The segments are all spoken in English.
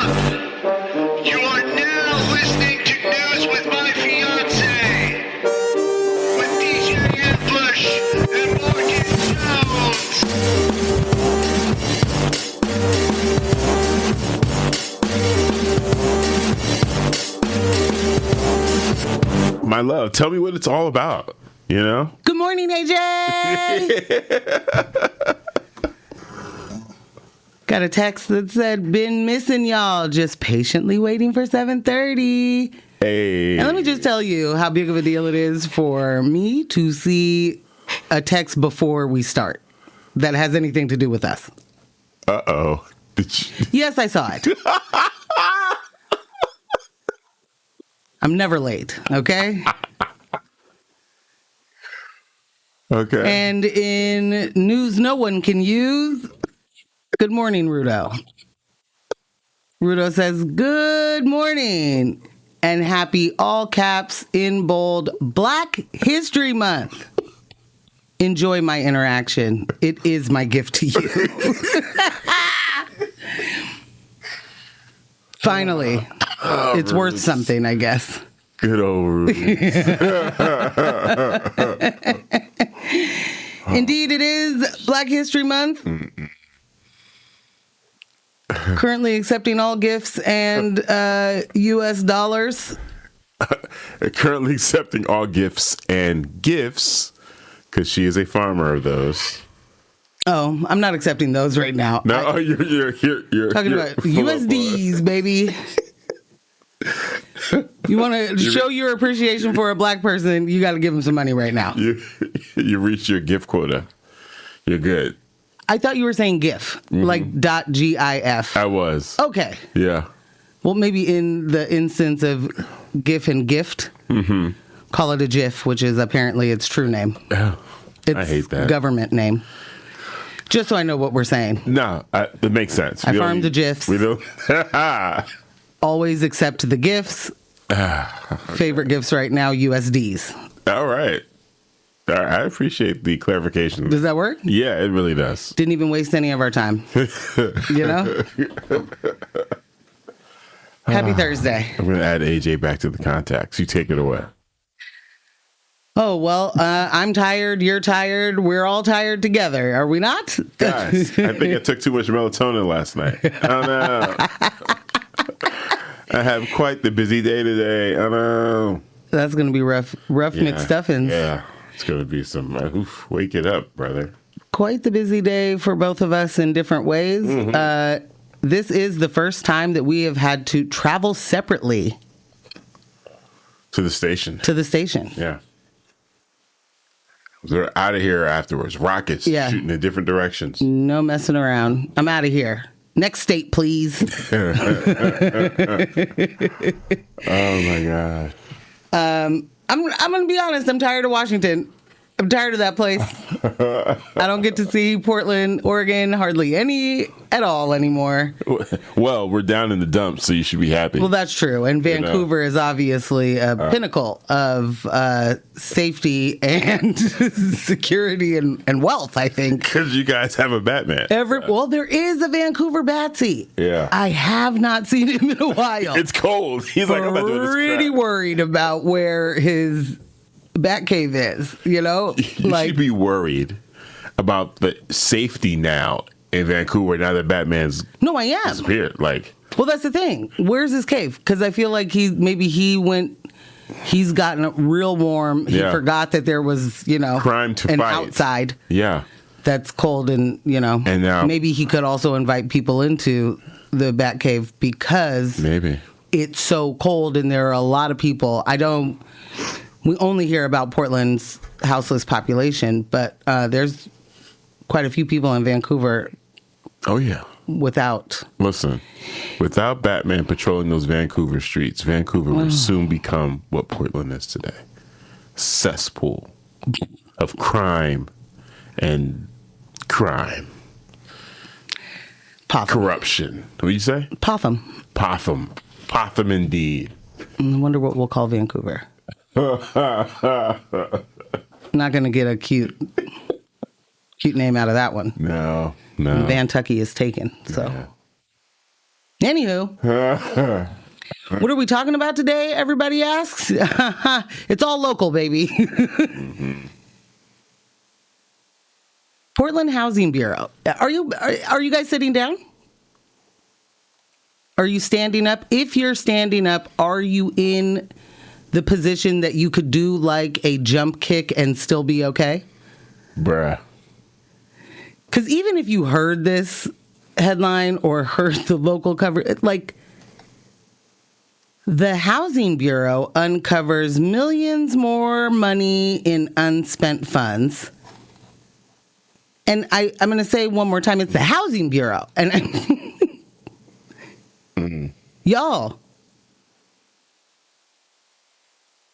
You are now listening to News with My Fiancé with DJ Ambush and Morgan Jones. My love, tell me what it's all about, you know? Good morning, AJ. Got a text that said, been missing y'all, just patiently waiting for 7:30. Hey. And let me just tell you how big of a deal it is for me to see a text before we start that has anything to do with us. Uh-oh. Yes, I saw it. I'm never late, okay? Okay. And in news no one can use, good morning, Rudo. Rudo says, good morning and happy all caps in bold Black History Month. Enjoy my interaction. It is my gift to you. Finally, it's Rudy. worth something, I guess. Good old Rudy. Indeed, it is Black History Month. Currently accepting all gifts and U.S. dollars. Currently accepting all gifts and gifts, because she is a farmer of those. Oh, I'm not accepting those right now. No, you're Talking about USDs, baby. You want to show your appreciation for a Black person, you got to give them some money right now. You reached your gift quota. You're good. I thought you were saying GIF, like .gif. I was. Okay. Yeah. Well, maybe in the instance of GIF and gift, call it a GIF, which is apparently its true name. Oh, It's I hate that. Government name. Just so I know what we're saying. No, it makes sense. I farm the GIFs. We don't. Always accept the gifts. Favorite gifts right now, USDs. All right. I appreciate the clarification. Does that work? Yeah, it really does. Didn't even waste any of our time. You know? Happy Thursday. I'm going to add AJ back to the contacts. You take it away. Oh, well, I'm tired. You're tired. We're all tired together. Are we not? Guys, I think I took too much melatonin last night. Oh, no. I have quite the busy day today. Oh, no. That's going to be rough McStuffins. Yeah. It's going to be some, wake it up, brother. Quite the busy day for both of us in different ways. This is the first time that we have had to travel separately. To the station. Yeah. They're out of here afterwards. Rockets shooting in different directions. No messing around. I'm out of here. Next state, please. Oh, my God. I'm going to be honest. I'm tired of Washington. I'm tired of that place. I don't get to see Portland, Oregon, hardly any at all anymore. Well, we're down in the dumps, so you should be happy. Well, that's true. And Vancouver is obviously a pinnacle of safety and security and wealth, I think. Because you guys have a Batman. Well, there is a Vancouver Batsy. Yeah. I have not seen him in a while. It's cold. He's like, I'm not doing this pretty crap. worried about where his Batcave is, you know? You should be worried about the safety now in Vancouver now that Batman's No, I am. disappeared. Well, that's the thing. Where's his cave? Because I feel like he's gotten real warm. He forgot that there was, crime to an fight outside. Yeah. That's cold and now maybe he could also invite people into the Batcave because maybe it's so cold and there are a lot of people. We only hear about Portland's houseless population, but there's quite a few people in Vancouver. Oh, yeah. Without Batman patrolling those Vancouver streets, Vancouver will soon become what Portland is today. Cesspool of crime and corruption. What do you say? Potham indeed. I wonder what we'll call Vancouver. Not going to get a cute name out of that one. No. Vantucky is taken. So, Anywho, what are we talking about today? Everybody asks. It's all local, baby. Portland Housing Bureau. Are you guys sitting down? Are you standing up? If you're standing up, are you in the position that you could do like a jump kick and still be okay? Bruh. Because even if you heard this headline or heard the local cover, like the Housing Bureau uncovers millions more money in unspent funds. And I'm going to say one more time, it's the Housing Bureau. And y'all,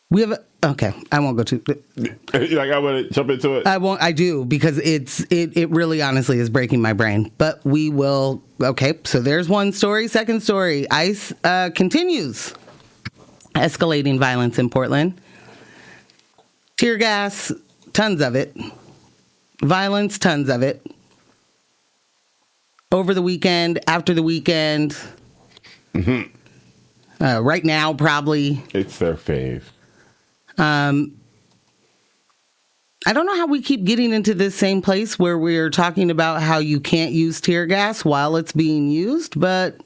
we have okay, I won't go to Like, I want to jump into it. I do, because it really honestly is breaking my brain. But we will. Okay, so there's one story. Second story, ICE continues escalating violence in Portland. Tear gas, tons of it. Violence, tons of it. Over the weekend, after the weekend. Right now, probably. It's their fave. I don't know how we keep getting into this same place where we're talking about how you can't use tear gas while it's being used, but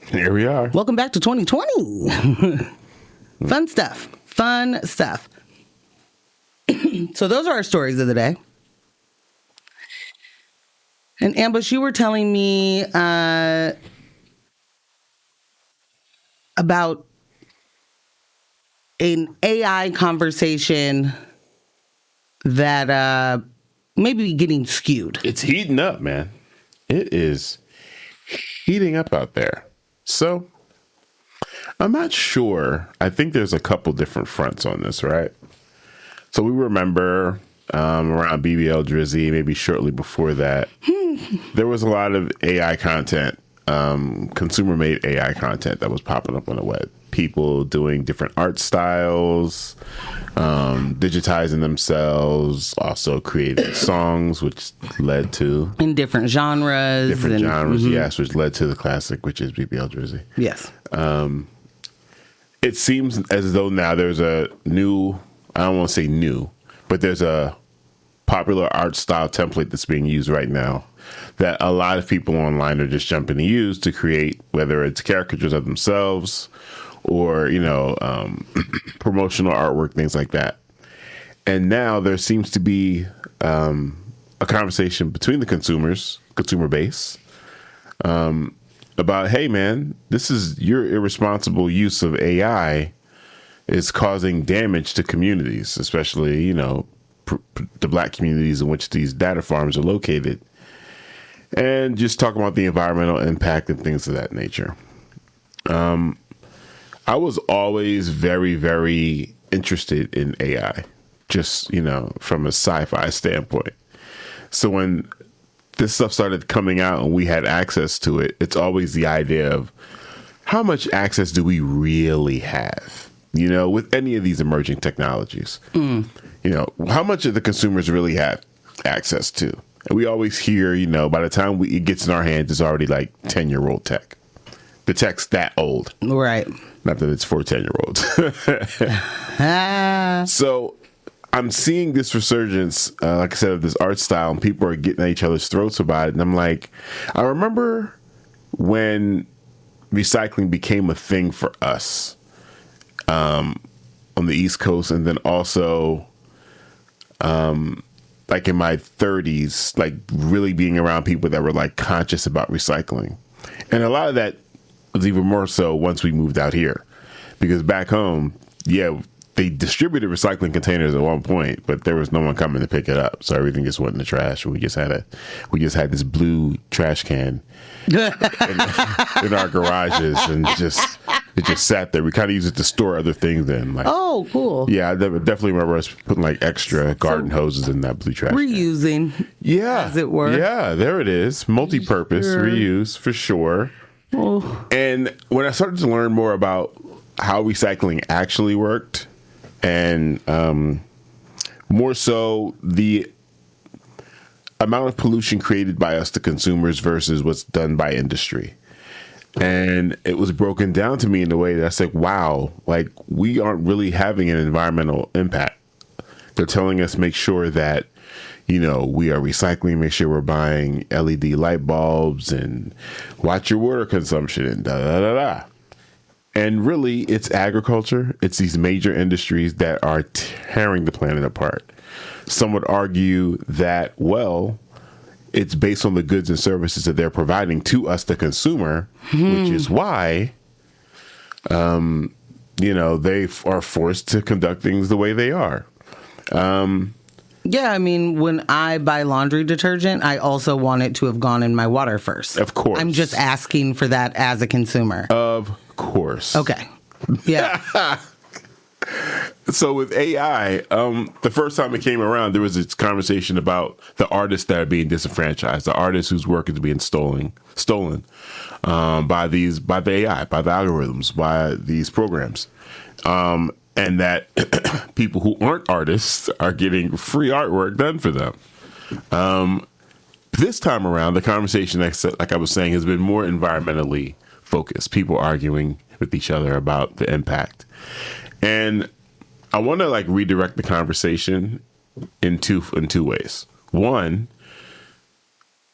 here we are. welcome back to 2020. Fun stuff. So those are our stories of the day. And Ambush, you were telling me about an AI conversation that may be getting skewed. It's heating up, man. It is heating up out there. So I'm not sure. I think there's a couple different fronts on this, right? So we remember around BBL Drizzy, maybe shortly before that, there was a lot of AI content, consumer-made AI content that was popping up on the web. People doing different art styles, digitizing themselves, also creating songs, which led to... in different genres. Yes, which led to the classic, which is BBL Drizzy. Yes. It seems as though now there's a new, I don't want to say new, but there's a popular art style template that's being used right now that a lot of people online are just jumping to use to create, whether it's caricatures of themselves or, promotional artwork, things like that. And now there seems to be a conversation between the consumer base, about, hey, man, this is your irresponsible use of AI is causing damage to communities, especially, the Black communities in which these data farms are located, and just talking about the environmental impact and things of that nature. I was always very, very interested in AI, just, from a sci-fi standpoint. So when this stuff started coming out and we had access to it, it's always the idea of how much access do we really have, with any of these emerging technologies? How much of the consumers really have access to? And we always hear, by the time it gets in our hands, it's already like 10-year-old tech. The tech's that old. Right. Not that it's for 10-year-olds. So I'm seeing this resurgence, like I said, of this art style, and people are getting at each other's throats about it. And I'm like, I remember when recycling became a thing for us on the East Coast, and then also like in my 30s, like really being around people that were like conscious about recycling. And a lot of that was even more so once we moved out here, because back home, they distributed recycling containers at one point, but there was no one coming to pick it up, so everything just went in the trash. We just had this blue trash can in our garages, and it just sat there. We kind of used it to store other things in. Like, oh, cool. Yeah, I definitely remember us putting like extra garden hoses in that blue trash reusing can. Yeah, as it were. Yeah, there it is. Multi-purpose, reuse for sure. Oh. And when I started to learn more about how recycling actually worked, and more so the amount of pollution created by us, the consumers, versus what's done by industry, And it was broken down to me in a way that I said, wow, like we aren't really having an environmental impact. They're telling us make sure that, you know, we are recycling, make sure we're buying LED light bulbs and watch your water consumption and da da da da. And really, it's agriculture. It's these major industries that are tearing the planet apart. Some would argue that, well, it's based on the goods and services that they're providing to us, the consumer, which is why, you know, they are forced to conduct things the way they are. Yeah, I mean, when I buy laundry detergent, I also want it to have gone in my water first. Of course. I'm just asking for that as a consumer. Of course. Okay. Yeah. So with AI, the first time it came around, there was this conversation about the artists that are being disenfranchised, the artists whose work is being stolen by the AI, by the algorithms, by these programs. And that people who aren't artists are getting free artwork done for them. This time around, the conversation, like I was saying, has been more environmentally focused. People arguing with each other about the impact. And I want to like redirect the conversation in two ways. One,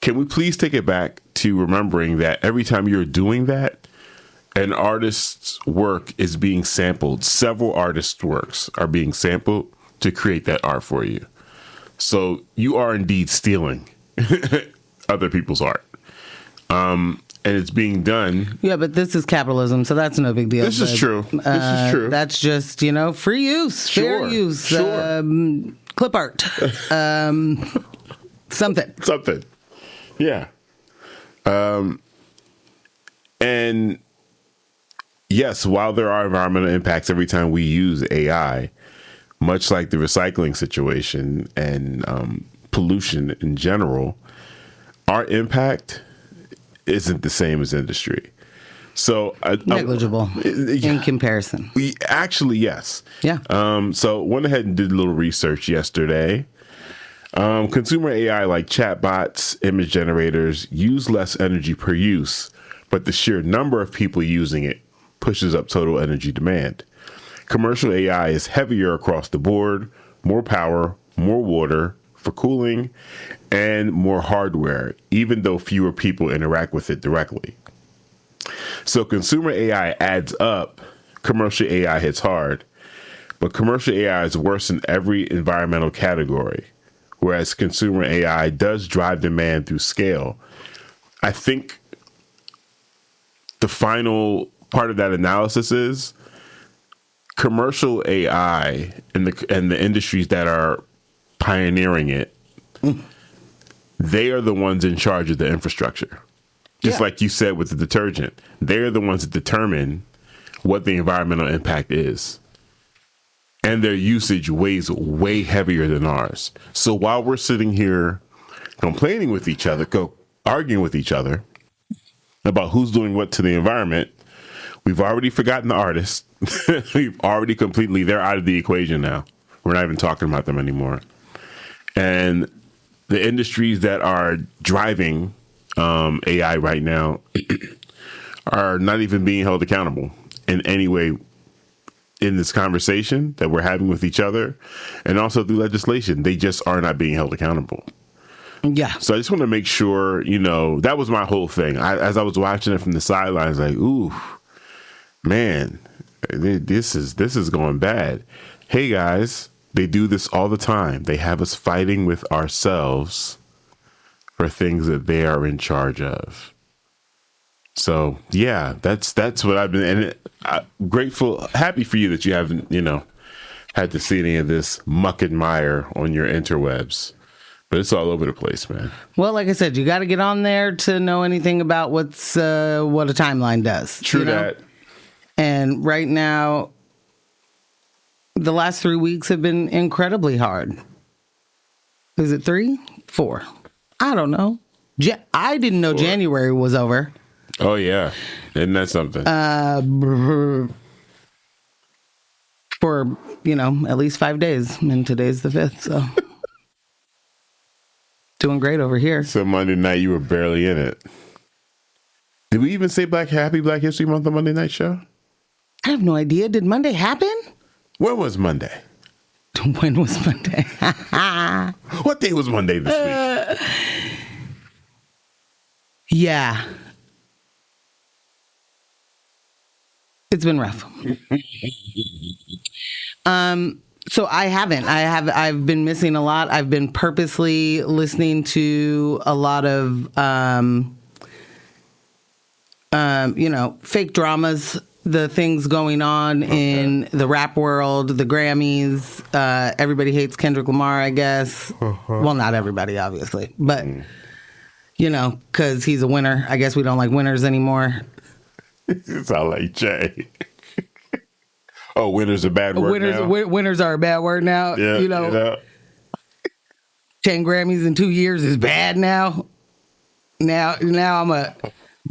can we please take it back to remembering that every time you're doing that, an artist's work is being sampled. Several artists' works are being sampled to create that art for you. So you are indeed stealing other people's art. And it's being done. Yeah, but this is capitalism, so that's no big deal. This is true. This is true. That's just, you know, free use, fair use, clip art, something. Yeah. And yes, while there are environmental impacts every time we use AI, much like the recycling situation and pollution in general, our impact isn't the same as industry. So negligible in comparison. Actually, yes. Yeah. So went ahead and did a little research yesterday. Consumer AI like chatbots, image generators use less energy per use, but the sheer number of people using it pushes up total energy demand. Commercial AI is heavier across the board, more power, more water for cooling, and more hardware, even though fewer people interact with it directly. So consumer AI adds up, commercial AI hits hard, but commercial AI is worse in every environmental category, whereas consumer AI does drive demand through scale. I think the final part of that analysis is commercial AI and the industries that are pioneering it, they are the ones in charge of the infrastructure. Just like you said with the detergent, they're the ones that determine what the environmental impact is. And their usage weighs way heavier than ours. So while we're sitting here complaining with each other, arguing with each other about who's doing what to the environment, we've already forgotten the artists. We've already they're out of the equation now. We're not even talking about them anymore. And the industries that are driving AI right now are not even being held accountable in any way in this conversation that we're having with each other, and also through legislation. They just are not being held accountable. Yeah. So I just want to make sure, you know, that was my whole thing. As I was watching it from the sidelines, like, ooh, man, this is going bad. Hey guys, they do this all the time. They have us fighting with ourselves for things that they are in charge of. So yeah, that's what I've been, and I'm grateful, happy for you that you haven't, you know, had to see any of this muck and mire on your interwebs. But it's all over the place, man. Well, like I said, you got to get on there to know anything about what a timeline does. True, you know? that. And right now, the last 3 weeks have been incredibly hard. Is it 3? 4? I don't know. I didn't know 4. January was over. Oh, yeah. Isn't that something? For, you know, at least 5 days. And today's the 5th, so. Doing great over here. So Monday night, you were barely in it. Did we even say Happy Black History Month on Monday Night Show? I have no idea. Did Monday happen? When was Monday? When was Monday? What day was Monday this week? Yeah. It's been rough. So I've been missing a lot. I've been purposely listening to a lot of, fake dramas, the things going on in the rap world, the Grammys. Everybody hates Kendrick Lamar, I guess. Well, not everybody, obviously, but because he's a winner. I guess we don't like winners anymore. You sound like Jay. Oh, winners are bad word now? Winners are a bad word now. Yeah, 10 Grammys in 2 years is bad now. Now I'm a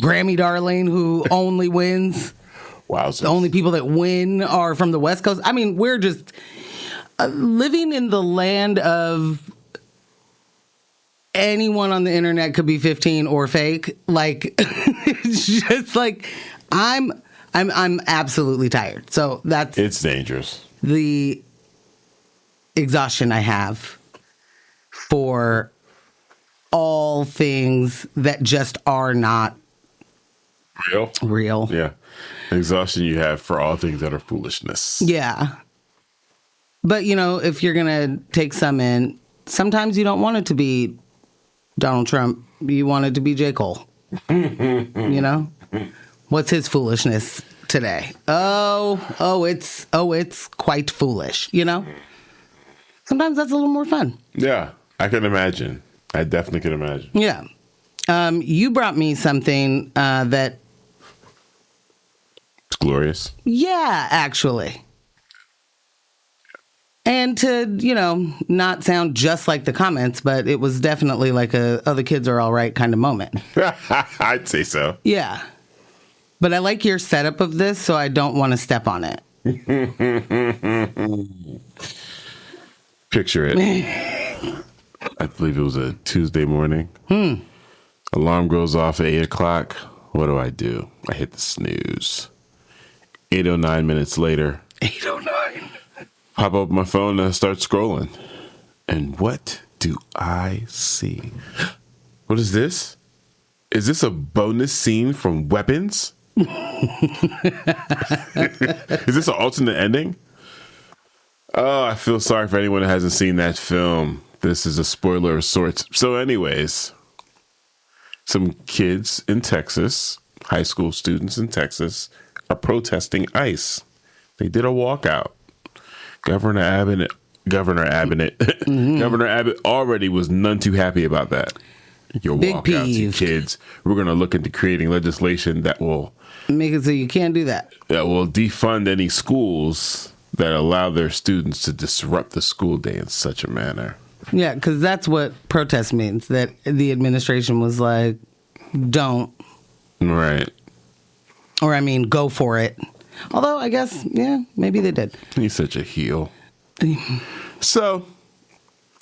Grammy darling who only wins. Wow. The only people that win are from the West Coast. I mean, we're just living in the land of anyone on the internet could be 15 or fake. Like, it's just like, I'm absolutely tired. So it's dangerous. The exhaustion I have for all things that just are not real. Yeah. Exhaustion you have for all things that are foolishness. Yeah. But, if you're going to take some in, sometimes you don't want it to be Donald Trump. You want it to be J. Cole. What's his foolishness today? It's quite foolish, Sometimes that's a little more fun. Yeah, I can imagine. I definitely can imagine. Yeah. You brought me something that... It's glorious. Yeah, actually. And to, not sound just like the comments, but it was definitely like the kids are all right kind of moment. I'd say so. Yeah. But I like your setup of this, so I don't want to step on it. Picture it. I believe it was a Tuesday morning. Alarm goes off at 8 o'clock. What do? I hit the snooze. 8:09 minutes later. 8:09. Pop up my phone and I start scrolling. And what do I see? What is this? Is this a bonus scene from Weapons? Is this an alternate ending? Oh, I feel sorry for anyone that hasn't seen that film. This is a spoiler of sorts. So anyways, some kids in Texas, high school students in Texas, are protesting ICE. They did a walkout. Governor Abbott already was none too happy about that. Your walkouts, you kids. We're going to look into creating legislation that will make it so you can't do that. That will defund any schools that allow their students to disrupt the school day in such a manner. Yeah, because that's what protest means. That the administration was like, don't. Right. Or, go for it. Although, I guess, maybe they did. He's such a heel. So,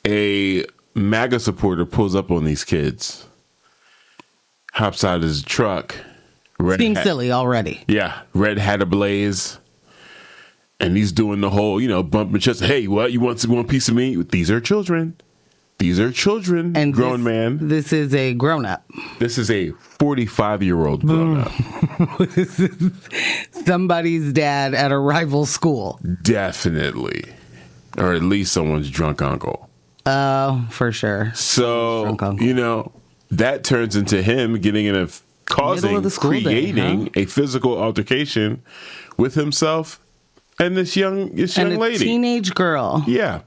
a MAGA supporter pulls up on these kids, hops out of his truck. Being silly already. Yeah, red hat ablaze. And he's doing the whole, bumping chest. Hey, what? You want one piece of me? These are children. These are children, and grown man. This is a grown-up. This is a 45-year-old grown-up. Somebody's dad at a rival school. Definitely. Or at least someone's drunk uncle. Oh, for sure. So, that turns into him getting in creating a physical altercation with himself and this young lady. Teenage girl. Yeah.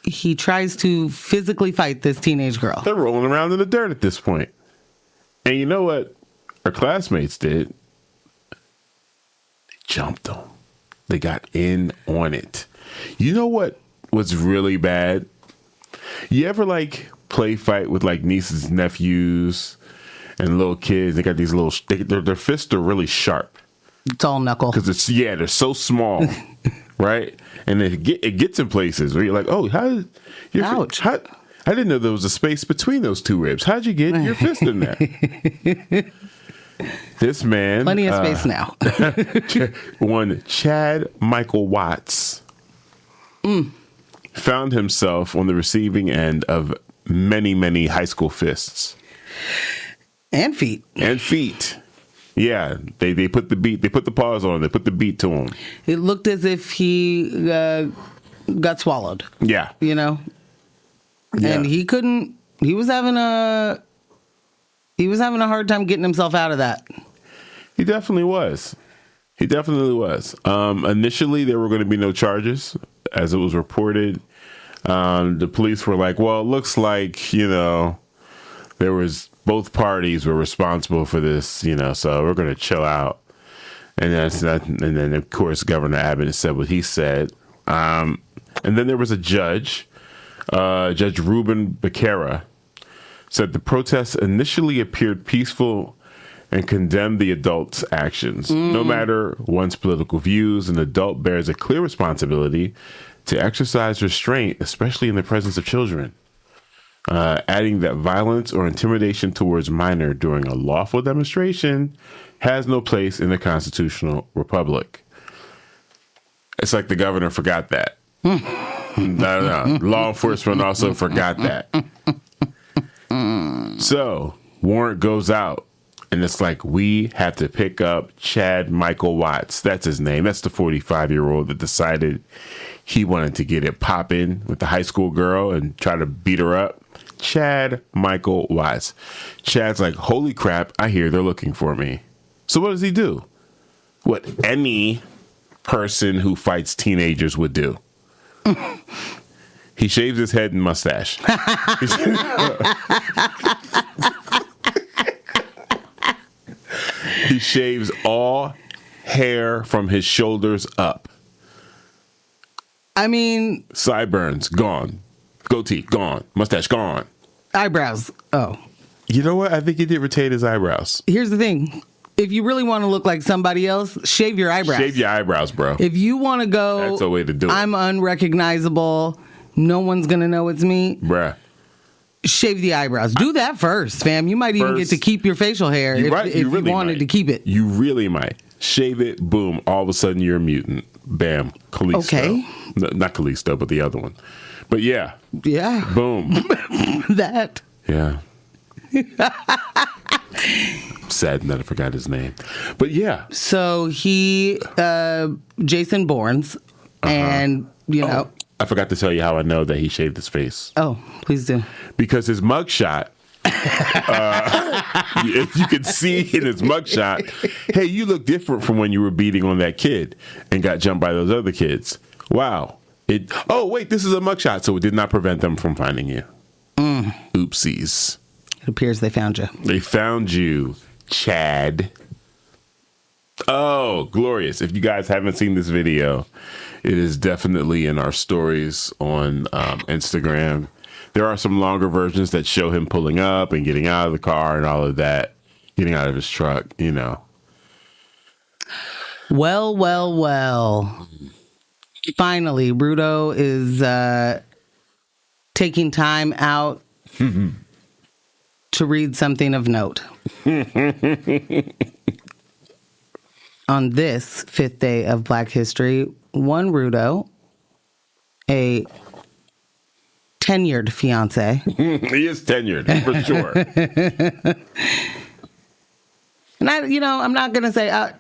He tries to physically fight this teenage girl. They're rolling around in the dirt at this point. And you know what our classmates did? They jumped them. They got in on it. You know what was really bad? You ever play fight with nieces, nephews, and little kids? They got these their fists are really sharp. It's all knuckle. Because they're so small. Right? And it gets in places where you're like, oh, ouch. I didn't know there was a space between those two ribs. How'd you get your fist in there? This man, Plenty of space now. one Chad Michael Watts, found himself on the receiving end of many high school fists And feet. Yeah, they put the beat. They put the paws on. They put the beat to him. It looked as if he got swallowed. Yeah, You know, yeah. and he couldn't. He was having a hard time getting himself out of that. He definitely was. Initially, there were going to be no charges, as it was reported. The police were like, "Well, it looks like there was both parties were responsible for this, so we're going to chill out." And then of course Governor Abbott said what he said. And then there was a judge, Judge Ruben Becerra, said the protests initially appeared peaceful and condemned the adult's actions. No matter one's political views, an adult bears a clear responsibility to exercise restraint, especially in the presence of children. Adding that violence or intimidation towards minor during a lawful demonstration has no place in a constitutional republic. It's like the governor forgot that. No. Law enforcement also forgot that. So, warrant goes out, and it's like, we have to pick up Chad Michael Watts. That's his name. That's the 45-year-old that decided he wanted to get it popping with the high school girl and try to beat her up. Chad Michael Watts. Chad's like, holy crap, I hear they're looking for me. So what does he do? What any person who fights teenagers would do. He shaves his head and mustache. He shaves all hair from his shoulders up. I mean, Sideburns, gone. Goatee, gone. Mustache, gone. eyebrows. Oh, You know what? I think he did retain his eyebrows. here's the thing. If you really want to look like somebody else, shave your eyebrows. Shave your eyebrows, bro. If you want to go, That's a way to do it. I'm unrecognizable. No one's going to know it's me. Bruh. Shave the eyebrows. Do that first, fam. You might even get First. to keep your facial hair if you really wanted might. to keep it. You really might. Shave it, boom. All of a sudden, you're a mutant. Bam. Callisto. Okay. Not Callisto, but the other one. But yeah. Yeah. Boom. That. Yeah. Saddened that I forgot his name. But yeah. So he, Jason Bournes, and, I forgot to tell you how I know that he shaved his face. Oh, please do. Because his mugshot, if you can see in his mugshot, hey, you look different from when you were beating on that kid and got jumped by those other kids. Wow. Oh, wait, this is a mugshot, so it did not prevent them from finding you. Oopsies. It appears they found you. They found you, Chad. Oh, glorious. If you guys haven't seen this video, it is definitely in our stories on Instagram. There are some longer versions that show him pulling up and getting out of the car and all of that, getting out of his truck, Well. Finally, Bruto is taking time out to read something of note. On this fifth day of Black History, one Rudo, a tenured fiance. He is tenured, for sure. And I'm not going to say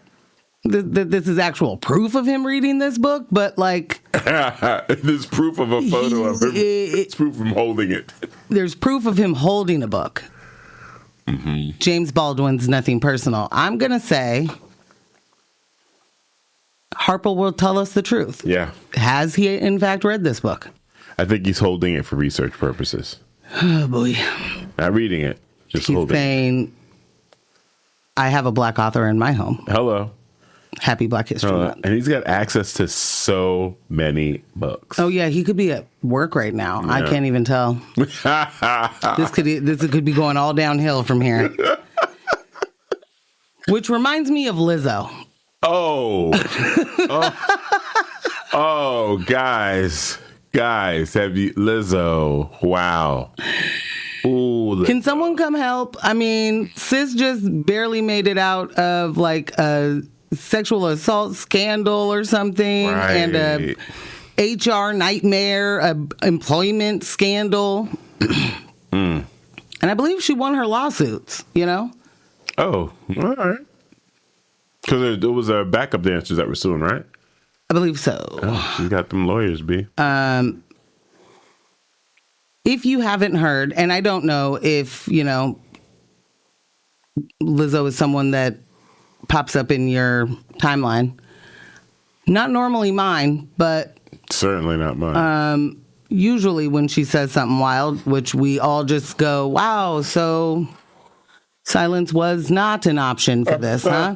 this is actual proof of him reading this book, but like... There's proof of a photo of him. It's proof of him holding it. There's proof of him holding a book. Mm-hmm. James Baldwin's Nothing Personal. I'm going to say Harper will tell us the truth. Yeah. Has he, in fact, read this book? I think he's holding it for research purposes. Oh, boy. Not reading it, just He's holding it. saying, I have a Black author in my home. Hello. Happy Black History Month. And he's got access to so many books. Oh, yeah, he could be at work right now. Yeah. I can't even tell. This could be going all downhill from here. Which reminds me of Lizzo. Oh, guys, have you Lizzo? Wow. Ooh, Can someone come help? I mean, sis just barely made it out of like a sexual assault scandal or something, and a HR nightmare, a employment scandal. And I believe she won her lawsuits, you know? Oh, all right. Because there was a backup dancers that were suing, right? I believe so. Oh, she got them lawyers, B. If you haven't heard, and I don't know if, you know, Lizzo is someone that pops up in your timeline. Not normally mine, but certainly not mine. Usually when she says something wild, which we all just go, wow, so silence was not an option for this, huh?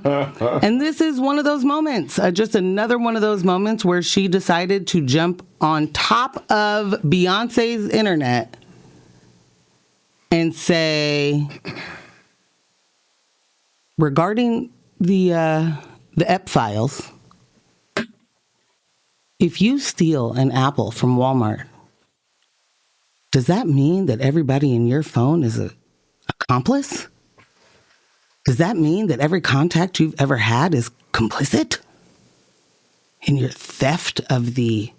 And this is one of those moments, just another one of those moments where she decided to jump on top of Beyonce's internet and say, regarding the Ep files, if you steal an apple from Walmart, does that mean that everybody in your phone is an accomplice? Does that mean that every contact you've ever had is complicit in your theft of the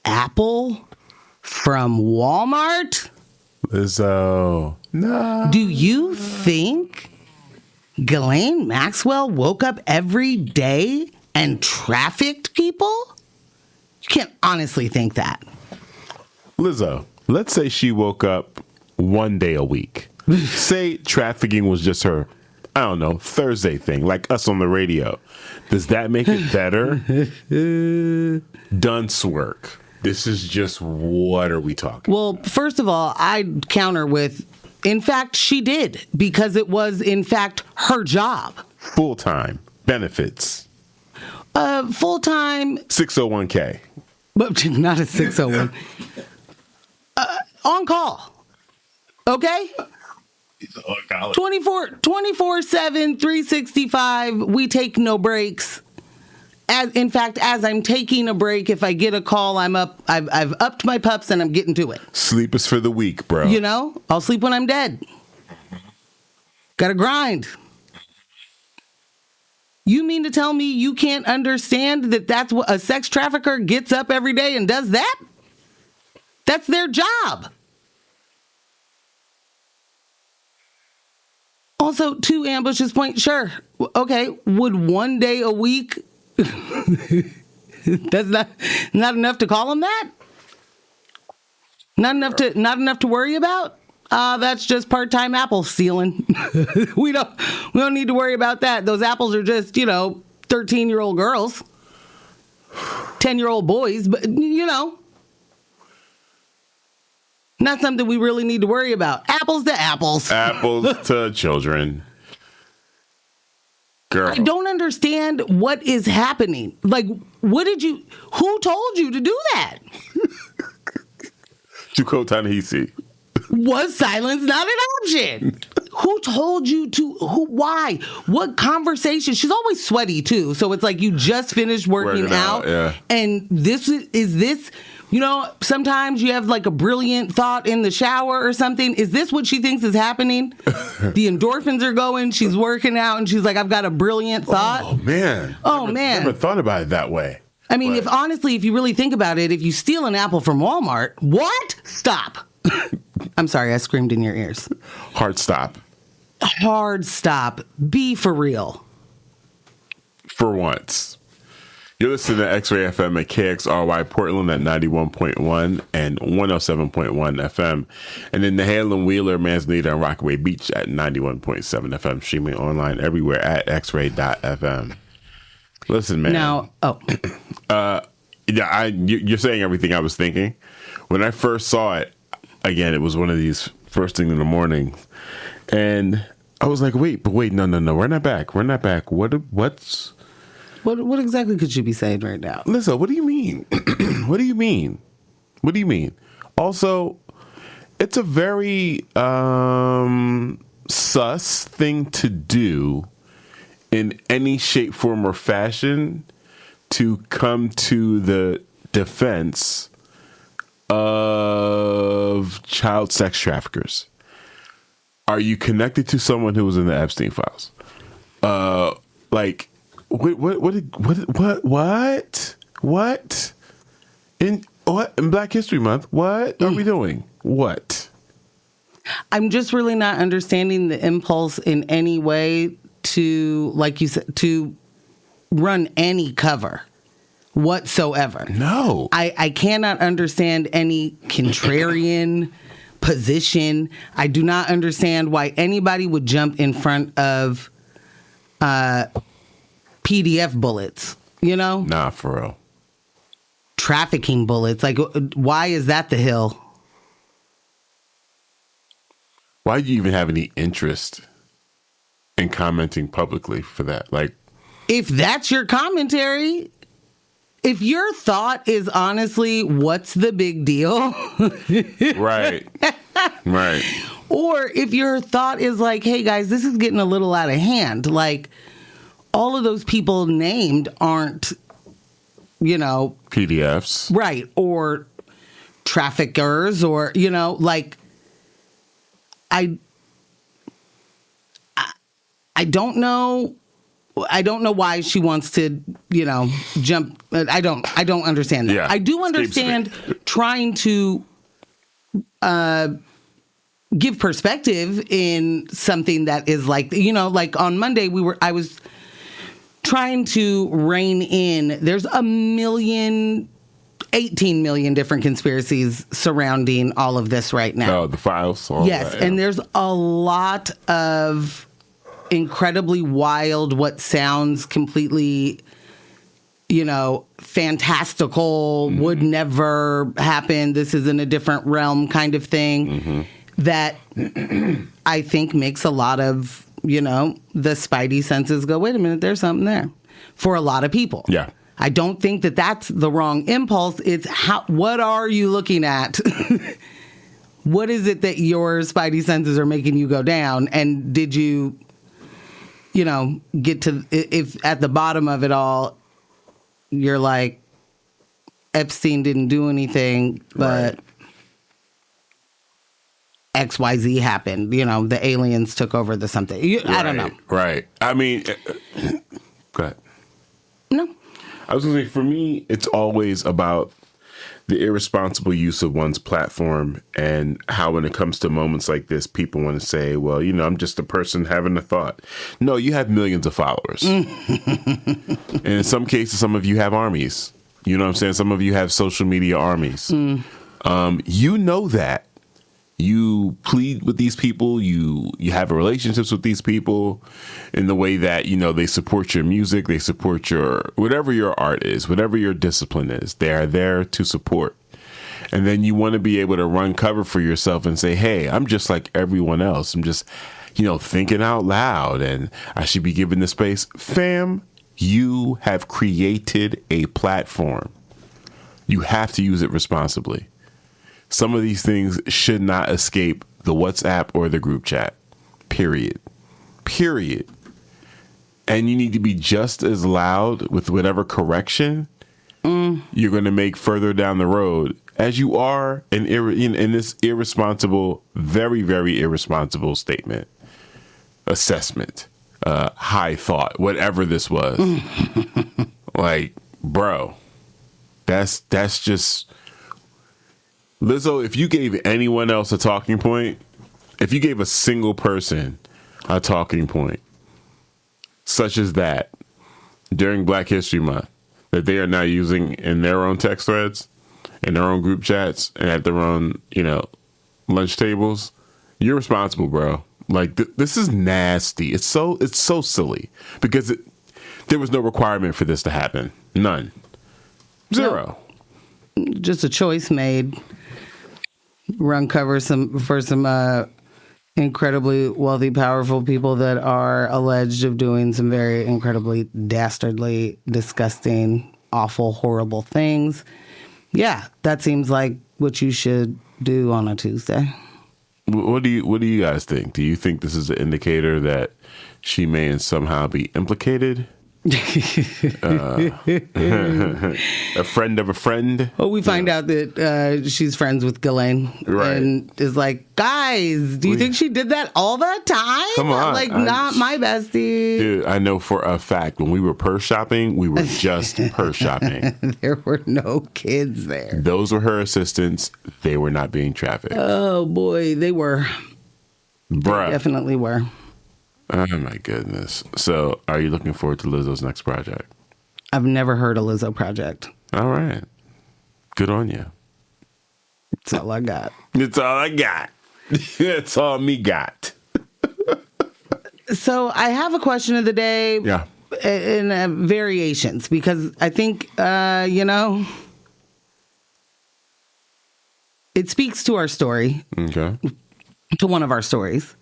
apple from Walmart? Lizzo, no. Do you think Ghislaine Maxwell woke up every day and trafficked people? You can't honestly think that. Lizzo, let's say she woke up one day a week. Say trafficking was just her, I don't know, Thursday thing, like us on the radio. Does that make it better? Dunce work. This is just, what are we talking Well, first of all, I'd counter with, in fact, she did, because it was, in fact, her job. Full-time benefits. Full-time. 601k. But not a 601. On call. Okay? 24/7, 365. We take no breaks. In fact, as I'm taking a break, if I get a call, I've upped my pups and I'm getting to it. Sleep is for the weak, bro. You know, I'll sleep when I'm dead. Gotta grind. You mean to tell me you can't understand that that's what a sex trafficker gets up every day and does that? That's their job. Also, to Ambush's point, sure. Okay, would one day a week... That's not enough to call them that? Not enough to worry about? That's just part-time apple stealing. we don't need to worry about that. Those apples are just, 13-year-old girls, 10-year-old boys, but not something we really need to worry about. Apples to apples. Apples to children. Girl. I don't understand what is happening. Like, who told you to do that? Juko Tanahisi. Was silence not an option? Who told you to? Why? What conversation? She's always sweaty too. So it's like you just finished working out. Yeah. And this is this. Sometimes you have like a brilliant thought in the shower or something. Is this what she thinks is happening? The endorphins are going. She's working out and she's like, I've got a brilliant thought. Oh, man. Never thought about it that way. I mean, if you really think about it, if you steal an apple from Walmart, what? Stop. I'm sorry, I screamed in your ears. Hard stop. Hard stop. Be for real. For once. You're listening to X-Ray FM at KXRY Portland at 91.1 and 107.1 FM. And then Nehalem, Wheeler, Manzanita, and Rockaway Beach at 91.7 FM. Streaming online everywhere at xray.fm. Listen, man. Now, you're saying everything I was thinking. When I first saw it, again, it was one of these first thing in the morning. And I was like, wait, no, we're not back. What's... What exactly could you be saying right now? Listen, what do you mean? What do you mean? Also, it's a very sus thing to do in any shape, form, or fashion to come to the defense of child sex traffickers. Are you connected to someone who was in the Epstein files? Like, what? In Black History Month? What are we doing? What? I'm just really not understanding the impulse in any way to, like you said, to run any cover whatsoever. No. I cannot understand any contrarian position. I do not understand why anybody would jump in front of PDF bullets, you know? Nah, for real. Trafficking bullets. Like, why is that the hill? Why do you even have any interest in commenting publicly for that? Like, If that's your commentary, if your thought is honestly, what's the big deal? right. Right. Or if your thought is like, hey guys, this is getting a little out of hand. Like, all of those people named aren't, you know, PDFs. right, or traffickers, or, you know, like, I don't know. I don't know why she wants to, you know, jump. I don't understand that. Yeah. I do understand trying to give perspective in something that is like, you know, like on Monday I was trying to rein in. There's 18 million different conspiracies surrounding all of this right now. Oh, the files. Yes, that, and there's a lot of incredibly wild, what sounds completely, you know, fantastical, would never happen, this is in a different realm kind of thing, that I think makes a lot of, you know, the spidey senses go, wait a minute, there's something there for a lot of people. Yeah. I don't think that that's the wrong impulse. It's what are you looking at? What is it that your spidey senses are making you go down? And did you, you know, get to, if at the bottom of it all, you're like, Epstein didn't do anything, but XYZ happened. You know, the aliens took over the something. I don't know. Right. I mean, go ahead. No. I was going to say, for me, it's always about the irresponsible use of one's platform, and how when it comes to moments like this, people want to say, well, you know, I'm just a person having a thought. No, you have millions of followers. And in some cases, some of you have armies. You know what I'm saying? Some of you have social media armies. You know that. You plead with these people, you have relationships with these people in the way that, you know, they support your music, they support your, whatever your art is, whatever your discipline is, they are there to support. And then you want to be able to run cover for yourself and say, hey, I'm just like everyone else. I'm just, you know, thinking out loud and I should be given the space. Fam, you have created a platform. You have to use it responsibly. Some of these things should not escape the WhatsApp or the group chat. Period. And you need to be just as loud with whatever correction you're going to make further down the road as you are in this irresponsible, very, very irresponsible statement, assessment, high thought, whatever this was. Like, bro, that's just... Lizzo, if you gave anyone else a talking point, if you gave a single person a talking point, such as that, during Black History Month, that they are now using in their own text threads, in their own group chats, and at their own, you know, lunch tables, you're responsible, bro. Like, this is nasty. It's so silly, because there was no requirement for this to happen. None. Zero. No. Just a choice made. Run cover for some incredibly wealthy, powerful people that are alleged of doing some very incredibly dastardly, disgusting, awful, horrible things. Yeah, that seems like what you should do on a Tuesday. What do you guys think? Do you think this is an indicator that she may somehow be implicated A friend of a friend. Oh, we find out that she's friends with Ghislaine, Right. and is like, guys, do you think she did that all the time? Come on. Like, not my bestie. Dude, I know for a fact when we were purse shopping, we were just purse shopping. There were no kids there. Those were her assistants. They were not being trafficked. Oh boy, they were. Bruh. They definitely were. Oh my goodness. So are you looking forward to Lizzo's next project? I've never heard a Lizzo project. All right. Good on you. That's all I got. It's all I got. That's all me got. So I have a question of the day. Yeah. In variations, because I think, it speaks to our story, Okay. to one of our stories.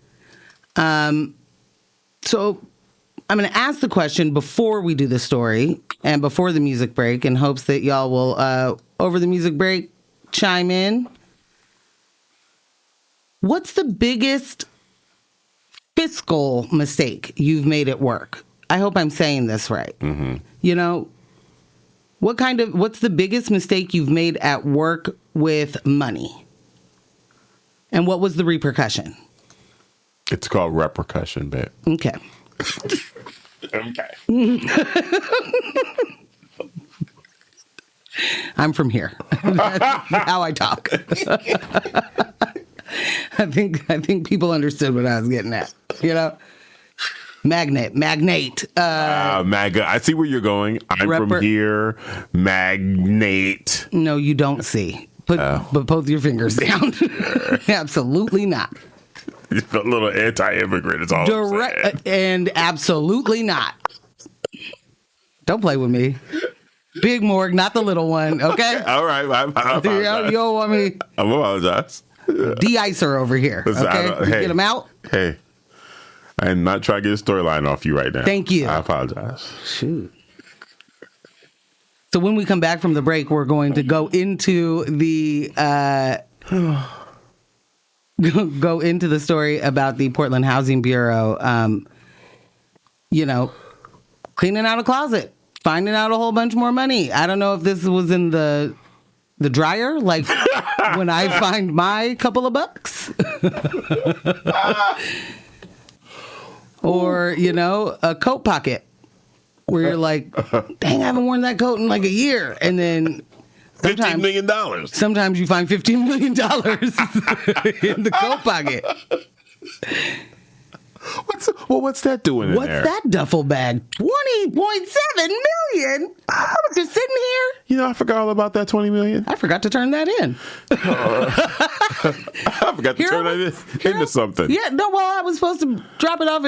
So I'm going to ask the question before we do the story and before the music break, in hopes that y'all will, over the music break, chime in. What's the biggest fiscal mistake you've made at work? I hope I'm saying this right. Mm-hmm. You know, what's the biggest mistake you've made at work with money? And what was the repercussion? It's called repercussion, babe. Okay. Okay. I'm from here. That's how I talk. I think people understood what I was getting at. You know, magnate. MAGA. I see where you're going. I'm from here. Magnate. No, you don't see. Put both your fingers down. Absolutely not. A little anti-immigrant is all I'm saying. And absolutely not. Don't play with me. Big Morg, not the little one. Okay. All right. I apologize. You don't want me. I apologize. De-icer over here. Listen, Okay. hey, Get him out. Hey, I am not trying to get a storyline off you right now. Thank you. I apologize. Shoot. So when we come back from the break, we're going to go into the story about the Portland Housing Bureau. Cleaning out a closet, finding out a whole bunch more money. I don't know if this was in the dryer, like when I find my couple of bucks. Or, a coat pocket where you're like, dang, I haven't worn that coat in like a year. And then $15 million. Sometimes you find $15 million in the coat pocket. What's that doing in there? What's that duffel bag? $20.7 million? I was just sitting here. I forgot all about that $20 million. I forgot to turn that in. I forgot to turn that into something. Yeah, no, well, I was supposed to drop it off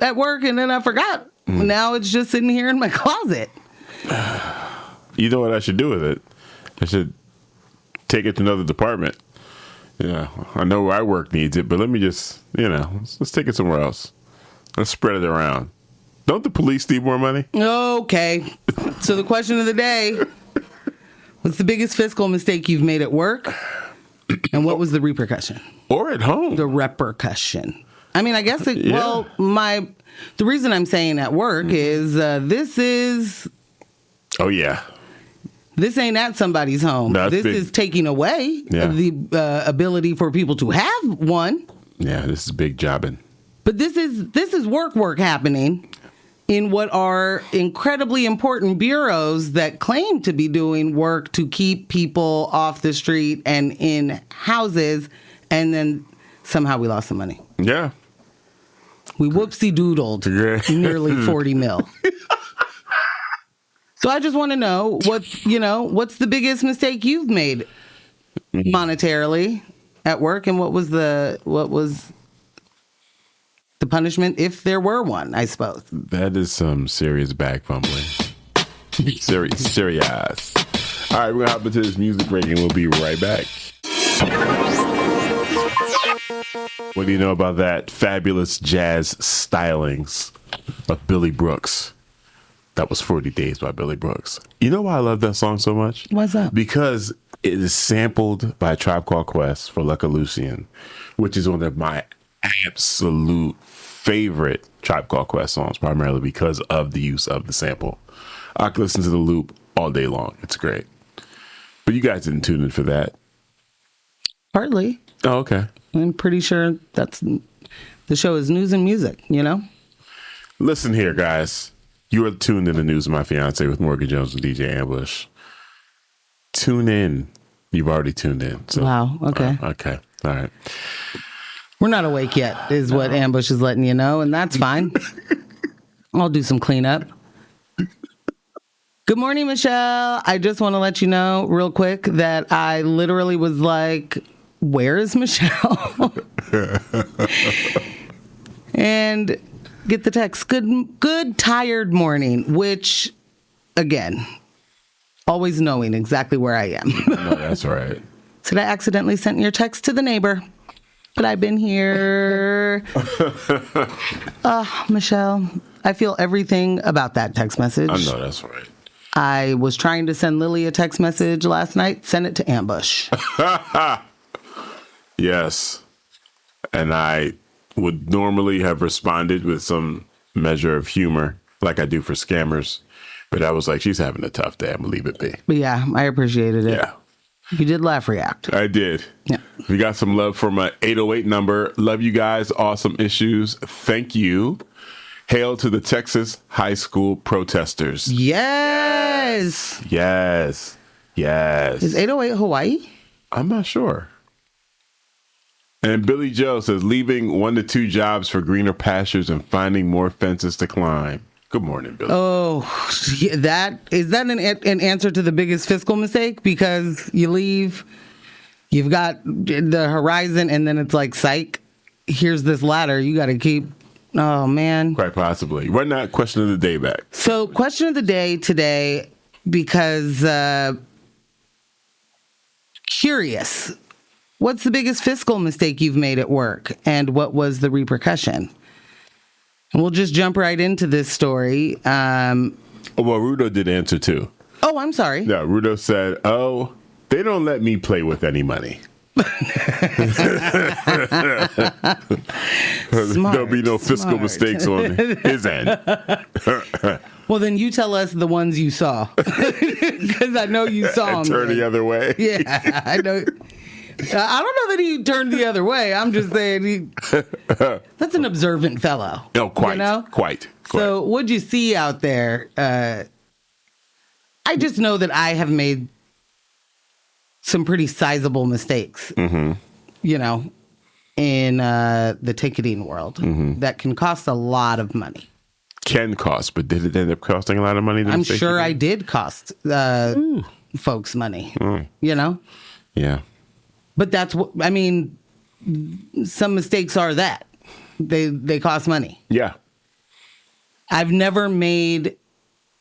at work, and then I forgot. Now it's just sitting here in my closet. You know what I should do with it? I should take it to another department. Yeah, I know where I work needs it, but let me just, let's take it somewhere else. Let's spread it around. Don't the police need more money? Okay. So the question of the day, what's the biggest fiscal mistake you've made at work? And what was the repercussion? Or at home. The repercussion. I mean, I guess, the reason I'm saying at work is this is... Oh, yeah. This ain't at somebody's home. This is taking away the ability for people to have one. Yeah, this is big jobbing. But this is work happening in what are incredibly important bureaus that claim to be doing work to keep people off the street and in houses, and then somehow we lost some money. Yeah. We whoopsie-doodled nearly 40 mil. So I just want to know what's the biggest mistake you've made monetarily at work, and what was the punishment, if there were one, I suppose. That is some serious bag fumbling. Serious. All right, we're going to hop into this music break and we'll be right back. What do you know about that fabulous jazz stylings of Billy Brooks? That was 40 Days by Billy Brooks. You know why I love that song so much? What's up? Because it is sampled by Tribe Called Quest for Lucky Lucian, which is one of my absolute favorite Tribe Called Quest songs, primarily because of the use of the sample. I could listen to the loop all day long. It's great. But you guys didn't tune in for that. Partly. Oh, okay. I'm pretty sure the show is news and music, you know? Listen here, guys. You are tuned in the News of My Fiancé with Morgan Jones and DJ Ambush. Tune in. You've already tuned in. So, Wow. Okay. Okay. All right. We're not awake yet, is what Ambush is letting you know, and that's fine. I'll do some cleanup. Good morning, Michelle. I just want to let you know real quick that I literally was like, where is Michelle? And get the text, good tired morning, which, again, always knowing exactly where I am. No, that's right. So I accidentally sent your text to the neighbor, but I've been here. Michelle, I feel everything about that text message. I know, that's right. I was trying to send Lily a text message last night, send it to Ambush. Yes. And I would normally have responded with some measure of humor, like I do for scammers. But I was like, she's having a tough day. I'm going to leave it be. But yeah, I appreciated it. Yeah. You did laugh react. I did. Yeah. We got some love from my 808 number. Love you guys. Awesome issues. Thank you. Hail to the Texas high school protesters. Yes. Yes. Yes. Is 808 Hawaii? I'm not sure. And Billy Joe says, leaving 1 to 2 jobs for greener pastures and finding more fences to climb. Good morning, Billy. Oh, is that an answer to the biggest fiscal mistake? Because you leave, you've got the horizon, and then it's like, psych, here's this ladder you got to keep. Oh, man. Quite possibly. Run that question of the day back. So, question of the day today, because curious, what's the biggest fiscal mistake you've made at work, and what was the repercussion? And we'll just jump right into this story. Well, Rudo did answer too. Oh, I'm sorry. Yeah, Rudo said, they don't let me play with any money. There'll be no fiscal mistakes on his end. Well, then you tell us the ones you saw. Because I know you saw them. Turn the other way. Yeah, I know. I don't know that he turned the other way. I'm just saying that's an observant fellow. No, quite. You know? Quite. So what'd you see out there? I just know that I have made some pretty sizable mistakes, you know, in the ticketing world that can cost a lot of money. Can cost, but did it end up costing a lot of money? I'm sure I did cost folks money, you know? Yeah. But that's what, I mean, some mistakes are that. They cost money. Yeah. I've never made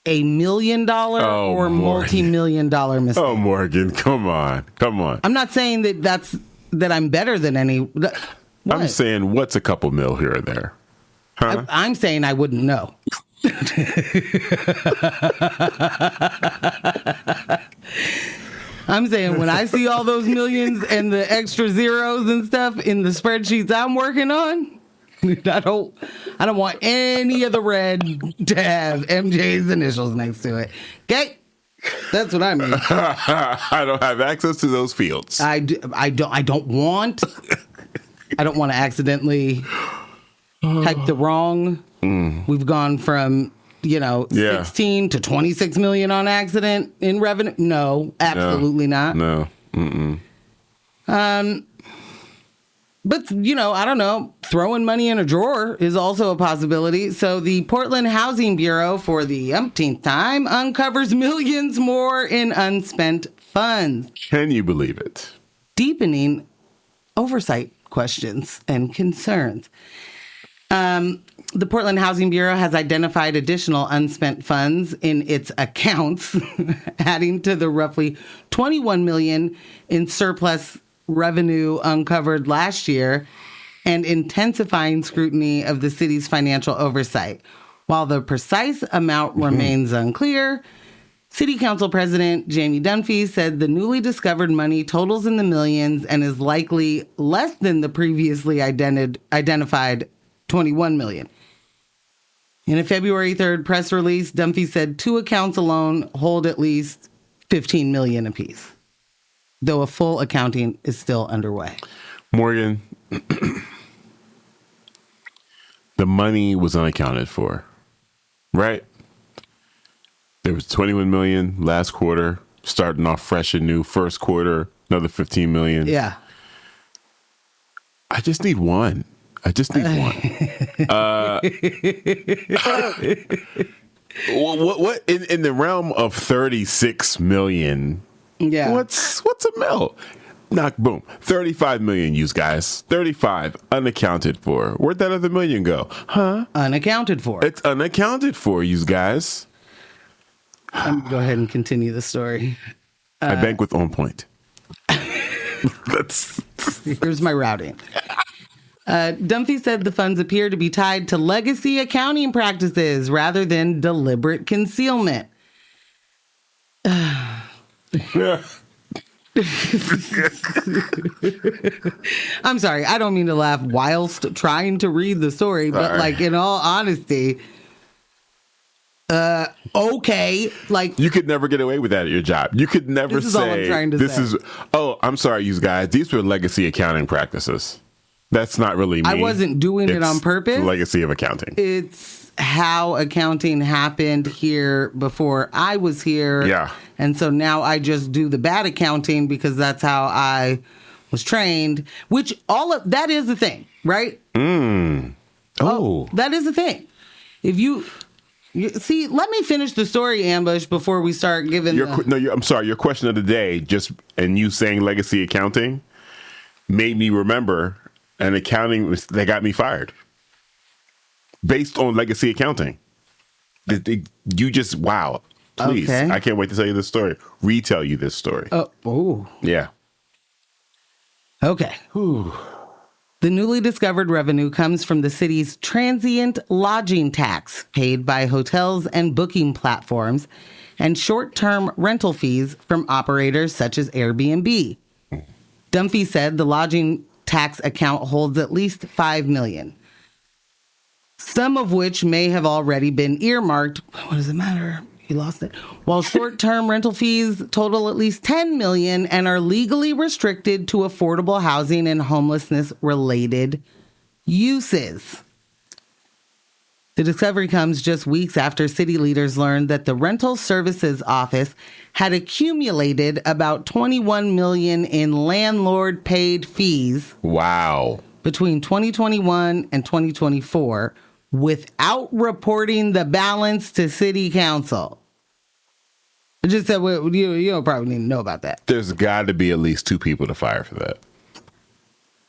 $1 million or multi-million-dollar mistake. Oh, Morgan, come on. I'm not saying that I'm better than any. What? I'm saying, what's a couple mil here or there? Huh? I'm saying I wouldn't know. I'm saying when I see all those millions and the extra zeros and stuff in the spreadsheets I'm working on, I don't want any of the red to have MJ's initials next to it. Okay? That's what I mean. I don't have access to those fields. I don't want to accidentally type the wrong. We've gone from 16 to 26 million on accident in revenue. No, absolutely not. No. But, I don't know, throwing money in a drawer is also a possibility. So the Portland Housing Bureau, for the umpteenth time, uncovers millions more in unspent funds. Can you believe it? Deepening oversight questions and concerns. The Portland Housing Bureau has identified additional unspent funds in its accounts, adding to the roughly $21 million in surplus revenue uncovered last year and intensifying scrutiny of the city's financial oversight. While the precise amount remains unclear, City Council President Jamie Dunphy said the newly discovered money totals in the millions and is likely less than the previously identified 21 million. In a February 3rd press release, Dunphy said 2 accounts alone hold at least 15 million apiece, though a full accounting is still underway. Morgan, the money was unaccounted for, right? There was 21 million last quarter, starting off fresh and new. First quarter, another 15 million. Yeah. I just need one. What in the realm of 36 million? Yeah. What's a mil? Knock, boom. 35 million, you guys. 35 unaccounted for. Where'd that other million go? Huh? Unaccounted for. It's unaccounted for, you guys. I'm going to go ahead and continue the story. I bank with On Point. Here's my routing. Dunphy said the funds appear to be tied to legacy accounting practices rather than deliberate concealment. I'm sorry, I don't mean to laugh whilst trying to read the story, but like in all honesty, okay, like you could never get away with that at your job. You could never this is all I'm trying to say. I'm sorry, you guys. These were legacy accounting practices. That's not really me. I wasn't doing it on purpose. Legacy of accounting. It's how accounting happened here before I was here. Yeah. And so now I just do the bad accounting because that's how I was trained, which that is the thing, right? Oh, that is the thing. If you see, let me finish the story, Ambush, before we start giving I'm sorry. Your question of the day, and you saying legacy accounting made me remember an accounting that got me fired based on legacy accounting. Wow. Please. Okay. I can't wait to tell you this story. Retell you this story. Oh. Yeah. Okay. Whew. The newly discovered revenue comes from the city's transient lodging tax paid by hotels and booking platforms and short-term rental fees from operators such as Airbnb. Dunphy said the lodging tax account holds at least $5 million, some of which may have already been earmarked. What does it matter? He lost it. While short-term rental fees total at least $10 million and are legally restricted to affordable housing and homelessness-related uses. The discovery comes just weeks after city leaders learned that the Rental Services Office had accumulated about $21 million in landlord-paid fees. Wow. Between 2021 and 2024 without reporting the balance to city council. I just said, you don't probably need to know about that. There's got to be at least 2 people to fire for that.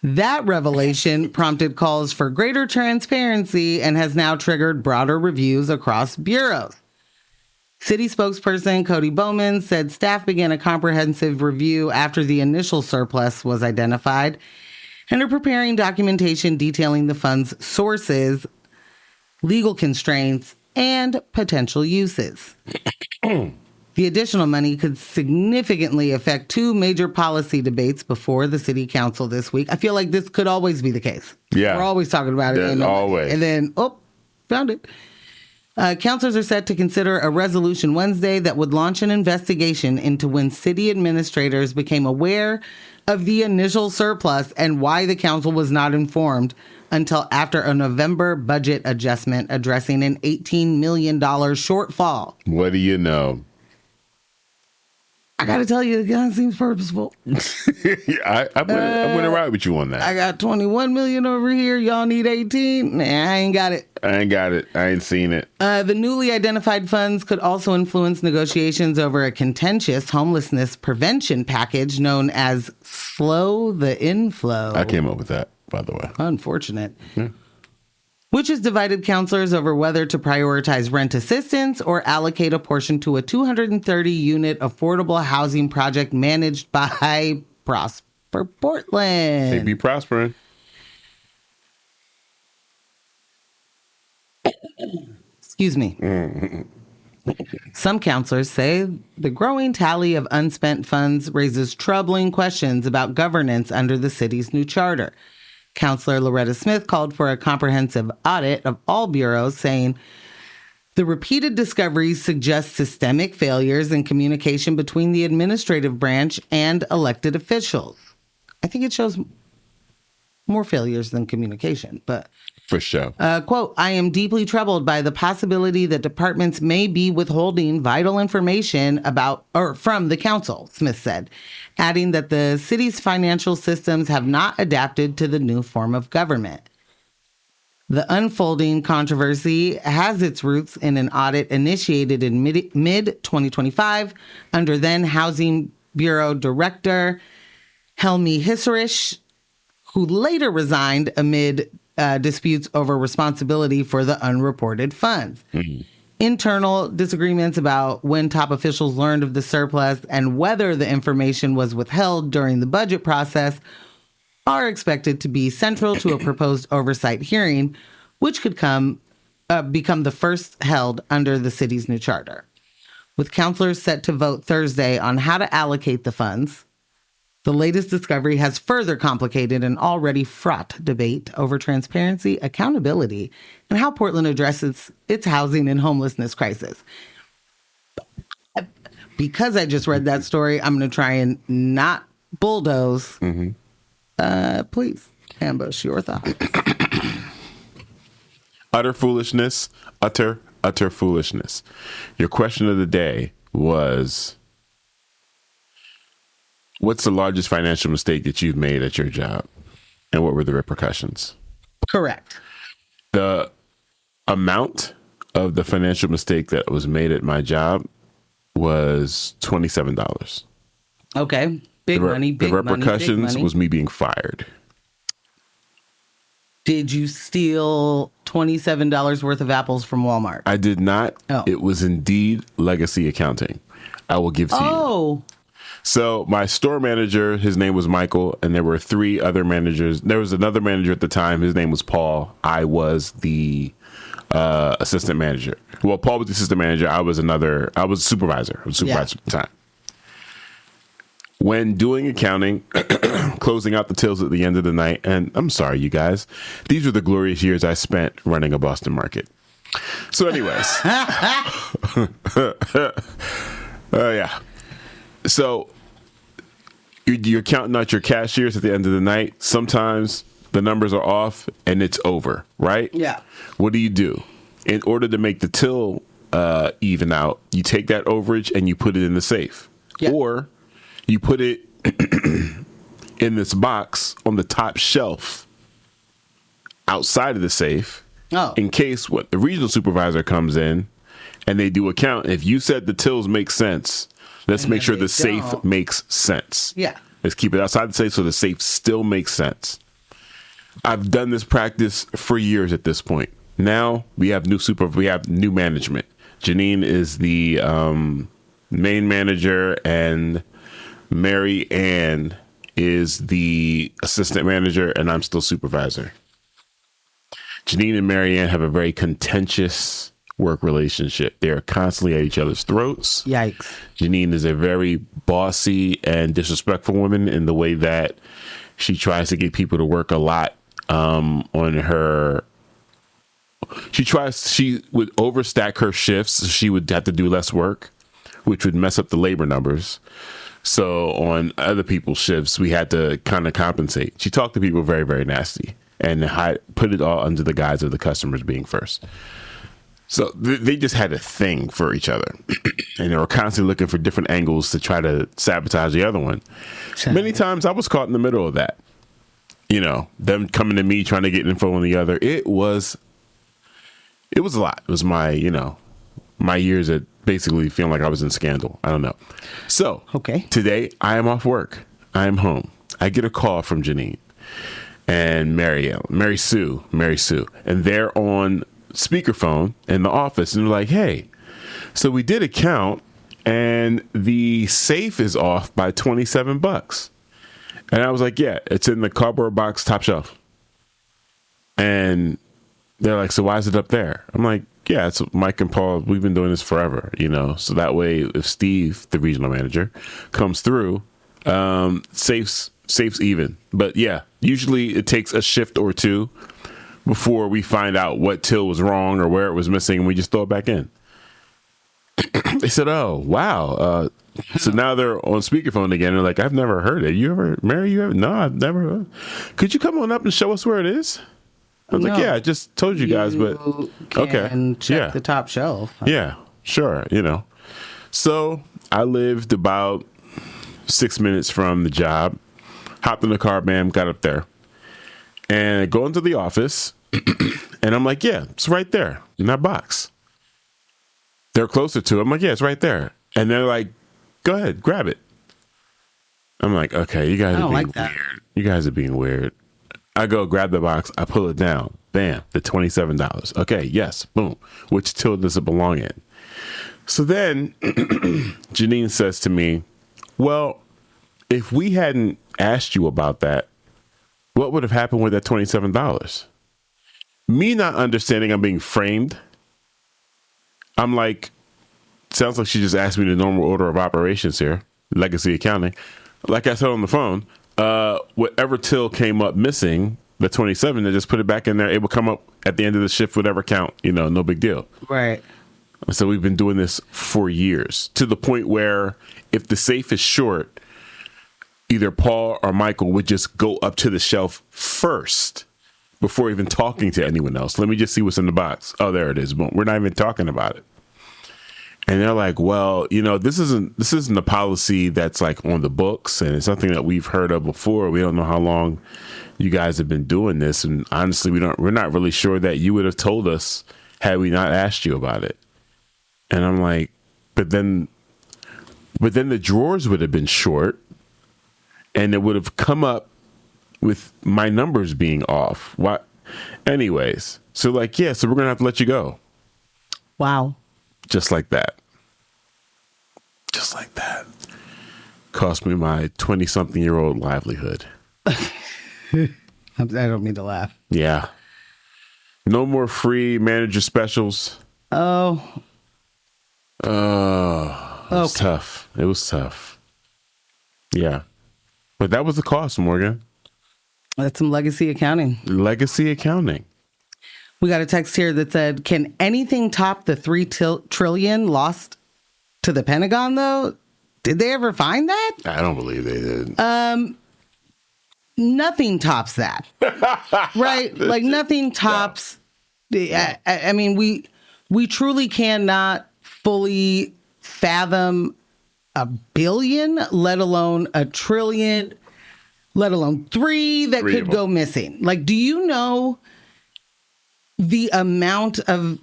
That revelation prompted calls for greater transparency and has now triggered broader reviews across bureaus. City spokesperson Cody Bowman said staff began a comprehensive review after the initial surplus was identified and are preparing documentation detailing the fund's sources, legal constraints, and potential uses. The additional money could significantly affect 2 major policy debates before the city council this week. I feel like this could always be the case. Yeah. We're always talking about it. Always. And then, found it. Councilors are set to consider a resolution Wednesday that would launch an investigation into when city administrators became aware of the initial surplus and why the council was not informed until after a November budget adjustment addressing an $18 million shortfall. What do you know? I got to tell you, it kind of seems purposeful. I'm going to ride with you on that. I got 21 million over here. Y'all need 18? Nah, I ain't got it. I ain't seen it. The newly identified funds could also influence negotiations over a contentious homelessness prevention package known as Slow the Inflow. I came up with that, by the way. Unfortunate. Yeah. Which has divided councilors over whether to prioritize rent assistance or allocate a portion to a 230-unit affordable housing project managed by Prosper Portland. They be prospering. Excuse me. Some councilors say the growing tally of unspent funds raises troubling questions about governance under the city's new charter. Counselor Loretta Smith called for a comprehensive audit of all bureaus, saying the repeated discoveries suggest systemic failures in communication between the administrative branch and elected officials. I think it shows more failures than communication, but For sure. quote, I am deeply troubled by the possibility that departments may be withholding vital information about or from the council, Smith said, adding that the city's financial systems have not adapted to the new form of government. The unfolding controversy has its roots in an audit initiated in mid-2025 under then Housing Bureau Director Helmi Hissarish, who later resigned amid disputes over responsibility for the unreported funds. Mm-hmm. Internal disagreements about when top officials learned of the surplus and whether the information was withheld during the budget process are expected to be central to a proposed oversight hearing, which could become the first held under the city's new charter. With councilors set to vote Thursday on how to allocate the funds, the latest discovery has further complicated an already fraught debate over transparency, accountability, and how Portland addresses its housing and homelessness crisis. Because I just read that story, I'm going to try and not bulldoze. Mm-hmm. Please, ambush your thoughts. Utter foolishness. Utter foolishness. Your question of the day was, what's the largest financial mistake that you've made at your job? And what were the repercussions? Correct. The amount of the financial mistake that was made at my job was $27. Okay. Big money. The repercussions was me being fired. Did you steal $27 worth of apples from Walmart? I did not. Oh. It was indeed legacy accounting. I will give to you. Oh. So my store manager, his name was Michael, and there were 3 other managers. There was another manager at the time. His name was Paul. I was the assistant manager. Well, Paul was the assistant manager. I was supervisor. I was supervisor at the time. When doing accounting, closing out the tills at the end of the night, and I'm sorry, you guys, these were the glorious years I spent running a Boston market. So anyways, yeah. So you're counting out your cashiers at the end of the night. Sometimes the numbers are off and it's over, right? Yeah. What do? In order to make the till even out, you take that overage and you put it in the safe. Yeah. Or you put it in this box on the top shelf outside of the safe in case the regional supervisor comes in and they do a count. If you said the tills make sense, let's make sure the safe makes sense. Yeah. Let's keep it outside the safe so the safe still makes sense. I've done this practice for years at this point. Now we have new management. Janine is the main manager and Mary Ann is the assistant manager, and I'm still supervisor. Janine and Mary Ann have a very contentious work relationship. They are constantly at each other's throats. Yikes. Janine is a very bossy and disrespectful woman in the way that she tries to get people to work a lot on her. She would overstack her shifts. So she would have to do less work, which would mess up the labor numbers. So on other people's shifts, we had to kind of compensate. She talked to people very, very nasty and put it all under the guise of the customers being first. So they just had a thing for each other. And they were constantly looking for different angles to try to sabotage the other one. Many times I was caught in the middle of that. You know, them coming to me trying to get info on the other. It was a lot. It was my years at basically feeling like I was in scandal. I don't know. So today I am off work. I am home. I get a call from Janine and Mary Sue, and they're on speakerphone in the office, and they're like, "Hey, so we did a count, and the safe is off by $27." And I was like, "Yeah, it's in the cardboard box, top shelf." And they're like, "So why is it up there?" I'm like, "Yeah, it's Mike and Paul. We've been doing this forever, so that way if Steve, the regional manager, comes through, safes Safe's even. But yeah, usually it takes a shift or two before we find out what till was wrong or where it was missing, and we just throw it back in. They said, "Oh, wow." So now they're on speakerphone again. They're like, "I've never heard it. You ever, Mary? You ever? No, I've never heard. Could you come on up and show us where it is?" I was like, "Yeah, I just told you guys, but okay, check the top shelf." Yeah, sure, So I lived about 6 minutes from the job. Hopped in the car, bam, got up there, and I go into the office, and I'm like, "Yeah, it's right there in that box." They're closer to it. I'm like, "Yeah, it's right there," and they're like, "Go ahead, grab it." I'm like, "Okay, you guys are being weird. You guys are being weird." I go grab the box. I pull it down. Bam, the $27. Okay, yes, boom. Which till does it belong in? So then Janine says to me, "Well, if we hadn't asked you about that, what would have happened with that $27? Me not understanding I'm being framed. I'm like, sounds like she just asked me the normal order of operations here, legacy accounting. Like I said on the phone, whatever till came up missing, the 27, they just put it back in there. It will come up at the end of the shift, whatever count, no big deal. Right. So we've been doing this for years, to the point where if the safe is short, either Paul or Michael would just go up to the shelf first before even talking to anyone else. Let me just see what's in the box. Oh, there it is. Boom. We're not even talking about it. And they're like, "Well, this isn't a policy that's like on the books, and it's something that we've heard of before. We don't know how long you guys have been doing this, and honestly, we're not really sure that you would have told us had we not asked you about it." And I'm like, but then the drawers would have been short, and it would have come up with my numbers being off. What? Anyways, so like, yeah, so we're gonna have to let you go. Wow. Just like that. Cost me my 20-something-year-old livelihood. I don't mean to laugh. Yeah. No more free manager specials. Oh. It was tough. It was tough. Yeah. But that was the cost, Morgan. That's some legacy accounting. Legacy accounting. We got a text here that said, "Can anything top the $3 trillion lost to the Pentagon, though? Did they ever find that?" I don't believe they did. Nothing tops that. Right? Like, nothing tops. I mean, we truly cannot fully fathom $1 billion, let alone $1 trillion, let alone three that could go missing. Like, do you know the amount of...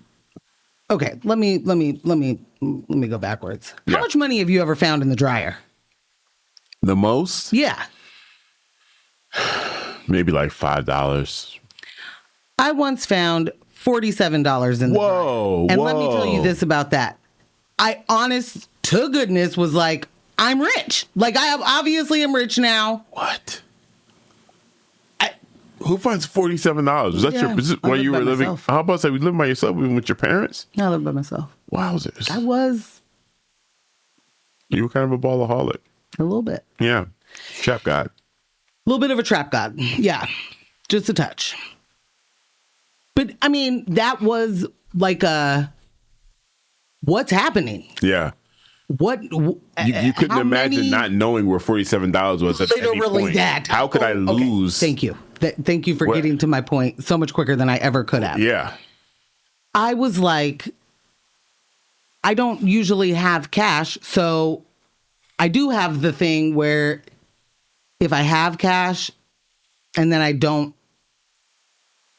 Okay, let me go backwards. Yeah. How much money have you ever found in the dryer? The most? Yeah. Maybe like $5. I once found $47 in the dryer. And let me tell you this about that. I honest to goodness was like, I'm rich. Like, I obviously am rich now. What? Who finds $47? Was that where you were living? Myself. How about you living by yourself, even with your parents? I live by myself. Wowzers. I was. You were kind of a ballaholic. A little bit. Yeah. Trap god. A little bit of a trap god. Yeah. Just a touch. But, I mean, that was like what's happening? Yeah. What you couldn't imagine not knowing where $47 was at literally any point. That. How could I lose? Okay. Thank you. Thank you for getting to my point so much quicker than I ever could have. Yeah. I was like, I don't usually have cash, so I do have the thing where if I have cash and then I don't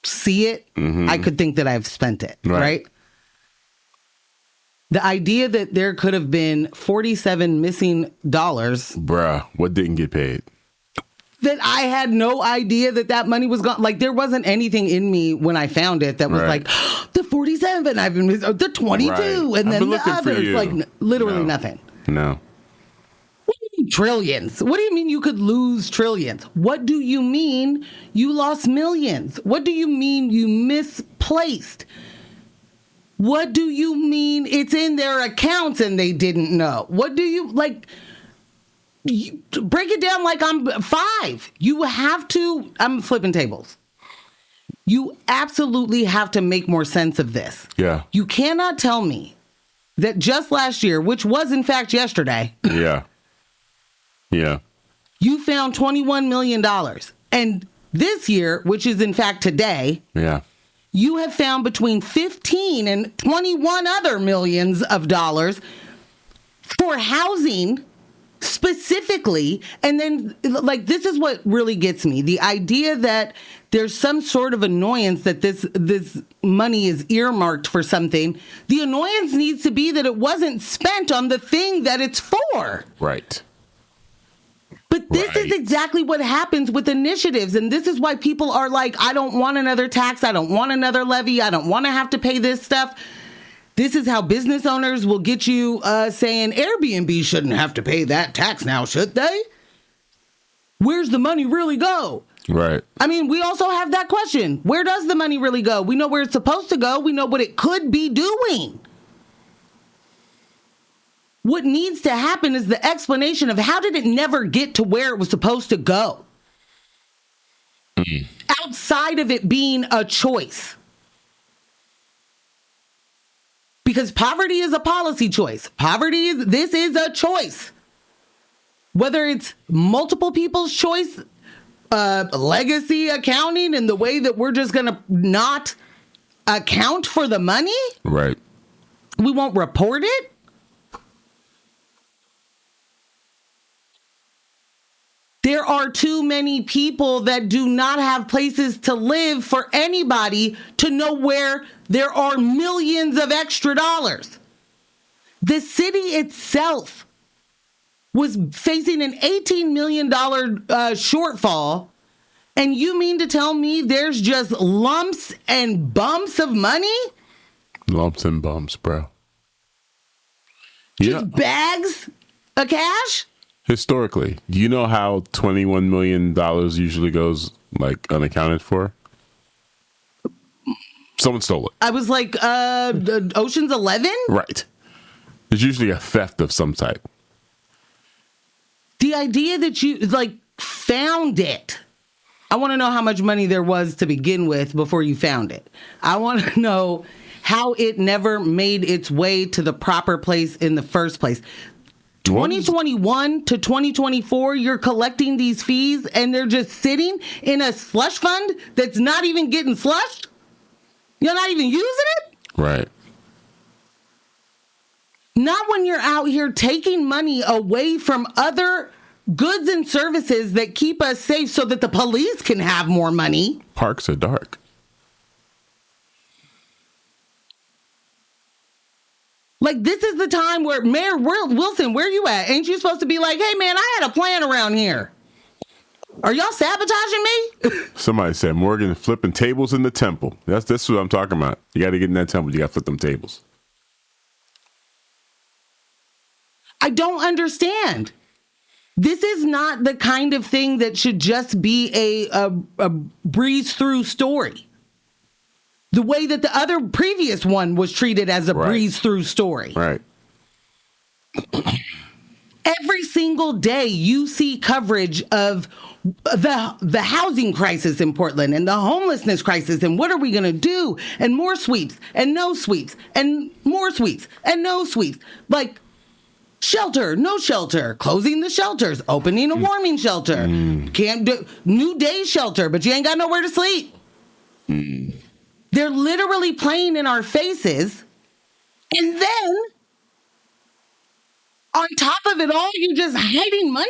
see it, I could think that I've spent it, right? The idea that there could have been 47 missing dollars. Bruh, what didn't get paid? That I had no idea that money was gone. Like, there wasn't anything in me when I found it that was like, the 47, I've been missing, the 22, and then the others. Like, literally nothing. No. What do you mean trillions? What do you mean you could lose trillions? What do you mean you lost millions? What do you mean you misplaced? What do you mean it's in their accounts and they didn't know? What do you, like, break it down like I'm 5. You have to, I'm flipping tables. You absolutely have to make more sense of this. Yeah. You cannot tell me that just last year, which was in fact yesterday. Yeah. Yeah. You found $21 million. And this year, which is in fact today. Yeah. You have found between 15 and 21 other millions of dollars for housing specifically. And then, like, this is what really gets me. The idea that there's some sort of annoyance that this money is earmarked for something. The annoyance needs to be that it wasn't spent on the thing that it's for. Right. But this is exactly what happens with initiatives. And this is why people are like, I don't want another tax. I don't want another levy. I don't want to have to pay this stuff. This is how business owners will get you saying Airbnb shouldn't have to pay that tax now, should they? Where's the money really go? Right. I mean, we also have that question. Where does the money really go? We know where it's supposed to go. We know what it could be doing. What needs to happen is the explanation of how did it never get to where it was supposed to go? Outside of it being a choice. Because poverty is a policy choice. This is a choice. Whether it's multiple people's choice, legacy accounting and the way that we're just going to not account for the money. Right. We won't report it. There are too many people that do not have places to live for anybody to know where there are millions of extra dollars. The city itself was facing an $18 million shortfall. And you mean to tell me there's just lumps and bumps of money? Lumps and bumps, bro. Just bags of cash? Historically, do you know how $21 million usually goes, like, unaccounted for? Someone stole it. I was like, Ocean's 11? Right. There's usually a theft of some type. The idea that you, like, found it. I want to know how much money there was to begin with before you found it. I want to know how it never made its way to the proper place in the first place. 2021 to 2024, you're collecting these fees and they're just sitting in a slush fund that's not even getting slushed? You're not even using it? Right. Not when you're out here taking money away from other goods and services that keep us safe so that the police can have more money. Parks are dark. Like, this is the time where Mayor Wilson, where you at? Ain't you supposed to be like, hey, man, I had a plan around here. Are y'all sabotaging me? Somebody said Morgan flipping tables in the temple. That's what I'm talking about. You got to get in that temple. You got to flip them tables. I don't understand. This is not the kind of thing that should just be a breeze through story. The way that the other previous one was treated as a breeze through story. Right. Every single day you see coverage of the housing crisis in Portland and the homelessness crisis and what are we going to do? And more sweeps and no sweeps and more sweeps and no sweeps. Like, shelter, no shelter, closing the shelters, opening a warming shelter. Can't do new day shelter, but you ain't got nowhere to sleep. They're literally playing in our faces. And then, on top of it all, you just hiding money?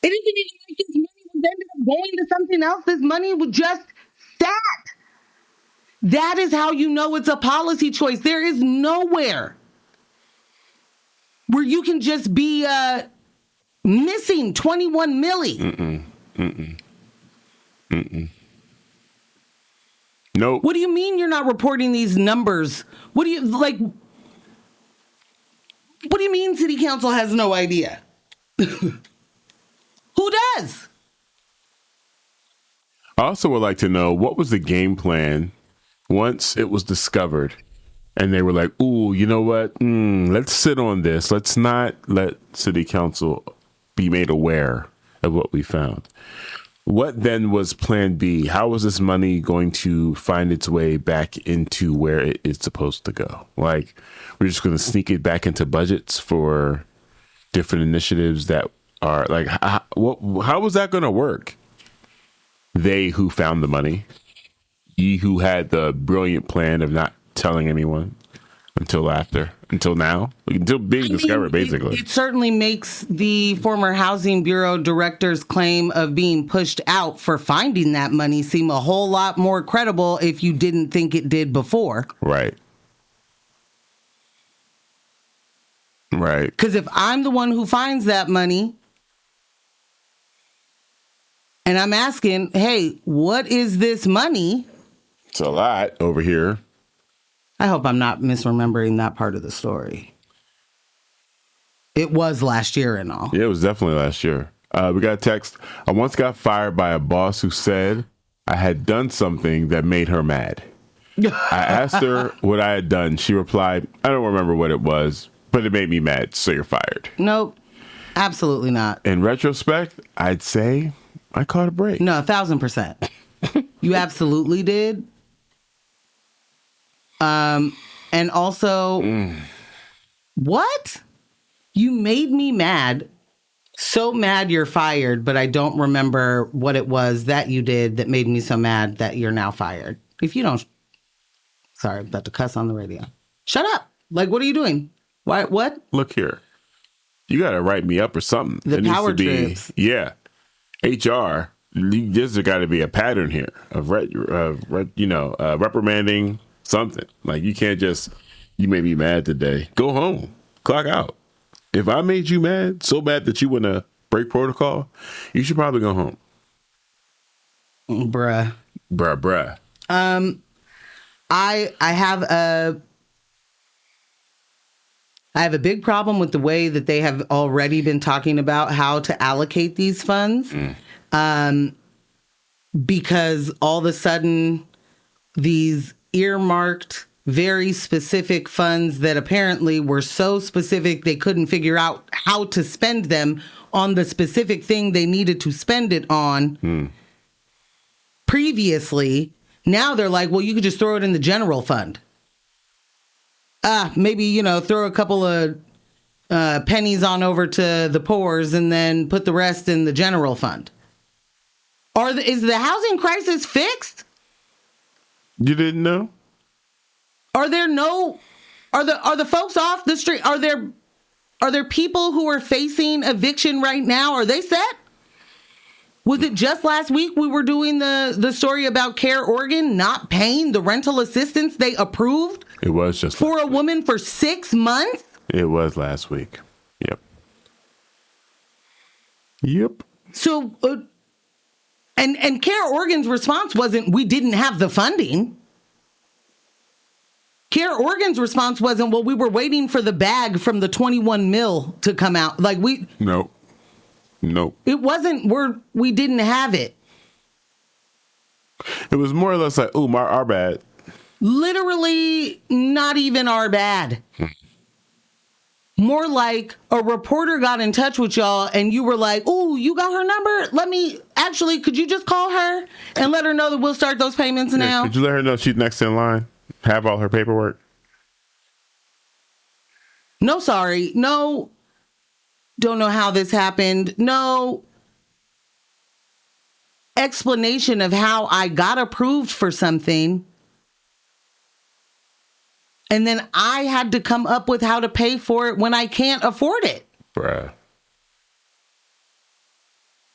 It isn't even like this money was ended up going to something else. This money was just sat. That is how you know it's a policy choice. There is nowhere where you can just be missing 21 milli. Nope. What do you mean you're not reporting these numbers? What do you mean city council has no idea? Who does? I also would like to know what was the game plan once it was discovered And they were like, ooh, you know what? Let's sit on this. Let's not let city council be made aware of what we found. What then was plan B? How was this money going to find its way back into where it is supposed to go? Like, we're just going to sneak it back into budgets for different initiatives that are like, how was that going to work? They who found the money, ye who had the brilliant plan of not telling anyone until now, until being discovered, basically. It certainly makes the former Housing Bureau director's claim of being pushed out for finding that money seem a whole lot more credible if you didn't think it did before. Right. Right. Because if I'm the one who finds that money and I'm asking, hey, what is this money? It's a lot over here. I hope I'm not misremembering that part of the story. It was last year and all. Yeah, it was definitely last year. We got a text. I once got fired by a boss who said I had done something that made her mad. I asked her what I had done. She replied, I don't remember what it was, but it made me mad, so you're fired. Nope, absolutely not. In retrospect, I'd say I caught a break. No, 1,000%. You absolutely did. And also, what? You made me mad. So mad you're fired, but I don't remember what it was that you did that made me so mad that you're now fired. If you don't, sorry, I'm about to cuss on the radio. Shut up. Like, what are you doing? Why? What? Look here. You got to write me up or something. The power trips. Yeah. HR. There's got to be a pattern here of reprimanding something. Like, you can't just, you made me mad today. Go home. Clock out. If I made you mad, so bad that you want to break protocol, you should probably go home. Bruh. I have a big problem with the way that they have already been talking about how to allocate these funds. Because all of a sudden, these earmarked, very specific funds that apparently were so specific they couldn't figure out how to spend them on the specific thing they needed to spend it on previously. Now they're like, well, you could just throw it in the general fund. Maybe, throw a couple of pennies on over to the poors and then put the rest in the general fund. Is the housing crisis fixed? You didn't know? Are the folks off the street? Are there people who are facing eviction right now? Are they set? Was it just last week we were doing the story about Care Oregon not paying the rental assistance they approved? It was just for a woman for 6 months? It was last week. Yep. So, and Care Oregon's response wasn't, we didn't have the funding. Care Oregon's response wasn't, well, we were waiting for the bag from the 21 mil to come out. Like, Nope. It wasn't, we didn't have it. It was more or less like, ooh, our bad. Literally not even our bad. More like a reporter got in touch with y'all and you were like, ooh, you got her number? Could you just call her and let her know that we'll start those payments now? Could you let her know she's next in line? Have all her paperwork? No, sorry. No. Don't know how this happened. No explanation of how I got approved for something. And then I had to come up with how to pay for it when I can't afford it. Bruh.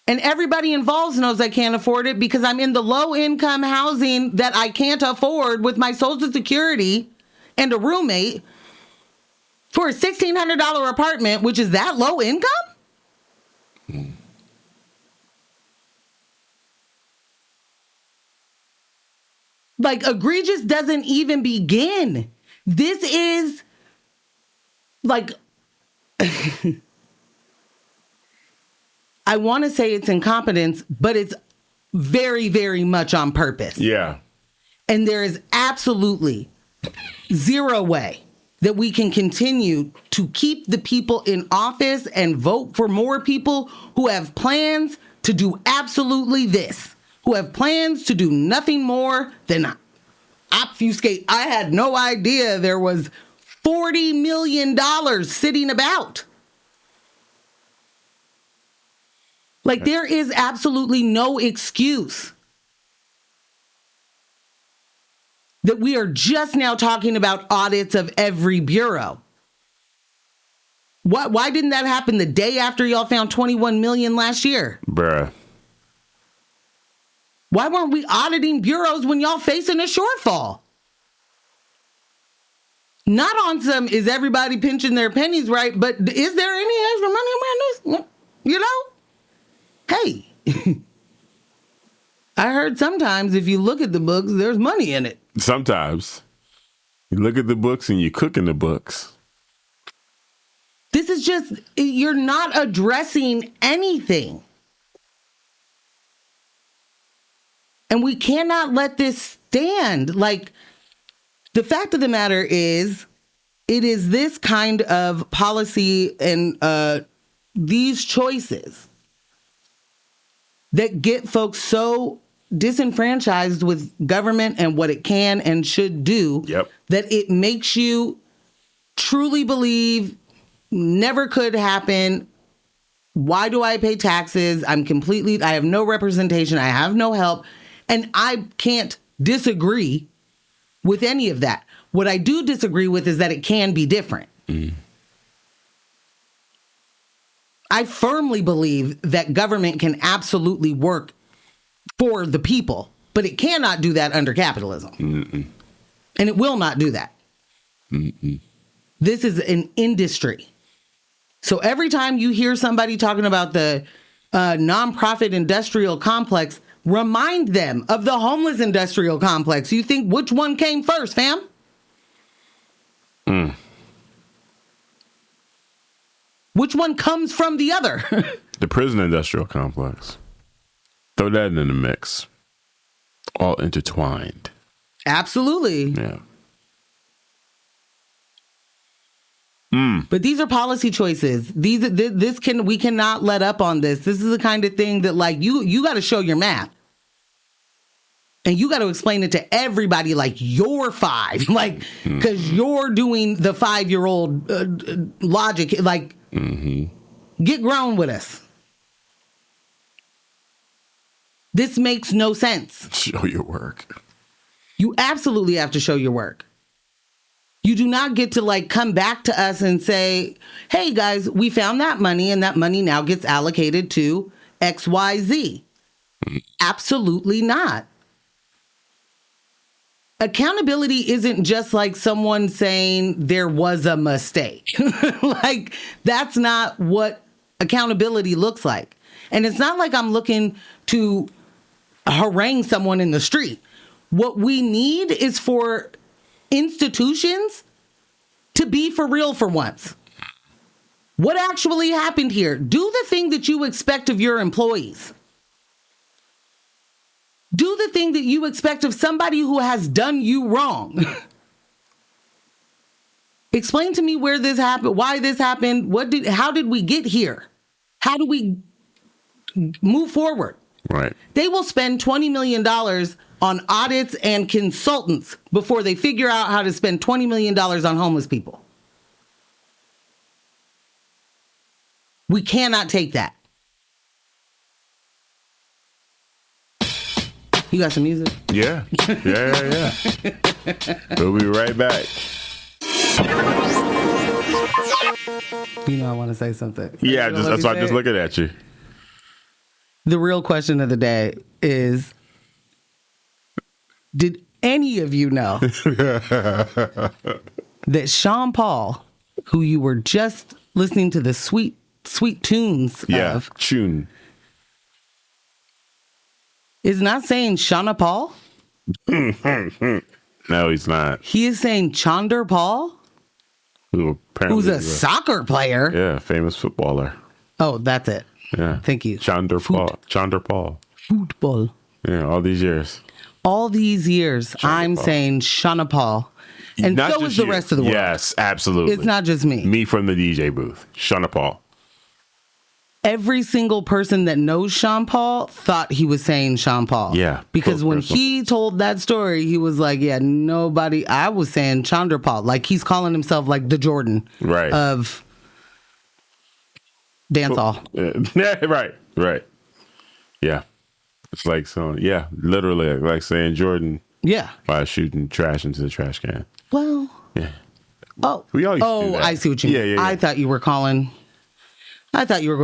And everybody involved knows I can't afford it because I'm in the low income housing that I can't afford with my Social Security and a roommate for a $1,600 apartment, which is that low income? Like, egregious doesn't even begin. This is like, I want to say it's incompetence, but it's very, very much on purpose. Yeah. And there is absolutely zero way that we can continue to keep the people in office and vote for more people who have plans to do absolutely this, who have plans to do nothing more than obfuscate. I had no idea there was $40 million sitting about. Like, there is absolutely no excuse that we are just now talking about audits of every bureau. Why didn't that happen the day after y'all found 21 million last year? Bruh. Why weren't we auditing bureaus when y'all facing a shortfall? Not on some, is everybody pinching their pennies right, but is there any extra money around this? You know? Hey, I heard sometimes if you look at the books, there's money in it. Sometimes. You look at the books and you cook in the books. This is just, you're not addressing anything. And we cannot let this stand. Like, the fact of the matter is, it is this kind of policy and these choices that get folks so disenfranchised with government and what it can and should do, that it makes you truly believe never could happen. Why do I pay taxes? I have no representation. I have no help. And I can't disagree with any of that. What I do disagree with is that it can be different. I firmly believe that government can absolutely work for the people, but it cannot do that under capitalism. And it will not do that. This is an industry. So every time you hear somebody talking about the nonprofit industrial complex, remind them of the homeless industrial complex. You think which one came first, fam? Which one comes from the other? The prison industrial complex. Throw that in the mix. All intertwined. Absolutely. Yeah. But these are policy choices. We cannot let up on this. This is the kind of thing that, like, you got to show your math. And you got to explain it to everybody like you're 5. Like, because you're doing the 5-year-old logic. Like, get grown with us. This makes no sense. Show your work. You absolutely have to show your work. You do not get to, like, come back to us and say, hey, guys, we found that money and that money now gets allocated to XYZ. Absolutely not. Accountability isn't just like someone saying there was a mistake. Like, that's not what accountability looks like. And it's not like I'm looking to harangue someone in the street. What we need is for institutions to be for real for once. What actually happened here? Do the thing that you expect of your employees. Do the thing that you expect of somebody who has done you wrong. Explain to me where this happened, why this happened, how did we get here? How do we move forward? Right. They will spend $20 million on audits and consultants before they figure out how to spend $20 million on homeless people. We cannot take that. You got some music? Yeah. Yeah. We'll be right back. You know I want to say something. Yeah, that's why I'm just looking at you. The real question of the day is, did any of you know that Sean Paul, who you were just listening to the sweet tunes of, tune, is not saying Shauna Paul? No, he's not. He is saying Chandler Paul, who's a soccer player. Yeah, famous footballer. Oh, that's it. Yeah. Thank you. Chandler Paul. Football. Yeah, all these years. All these years, I'm saying Shauna Paul. And Not so just is the you. rest of the world. Yes, absolutely. It's not just me. Me from the DJ booth, Shauna Paul. Every single person that knows Sean Paul thought he was saying Sean Paul. Yeah. Because when personal. he told that story, he was like, yeah, nobody, I was saying Chandra Paul. Like he's calling himself like the Jordan Right. of dance hall. Right. Yeah. It's like literally like saying Jordan Yeah. by shooting trash into the trash can. Well. Yeah. Oh. We always do that. I see what you mean. Yeah. I thought you were going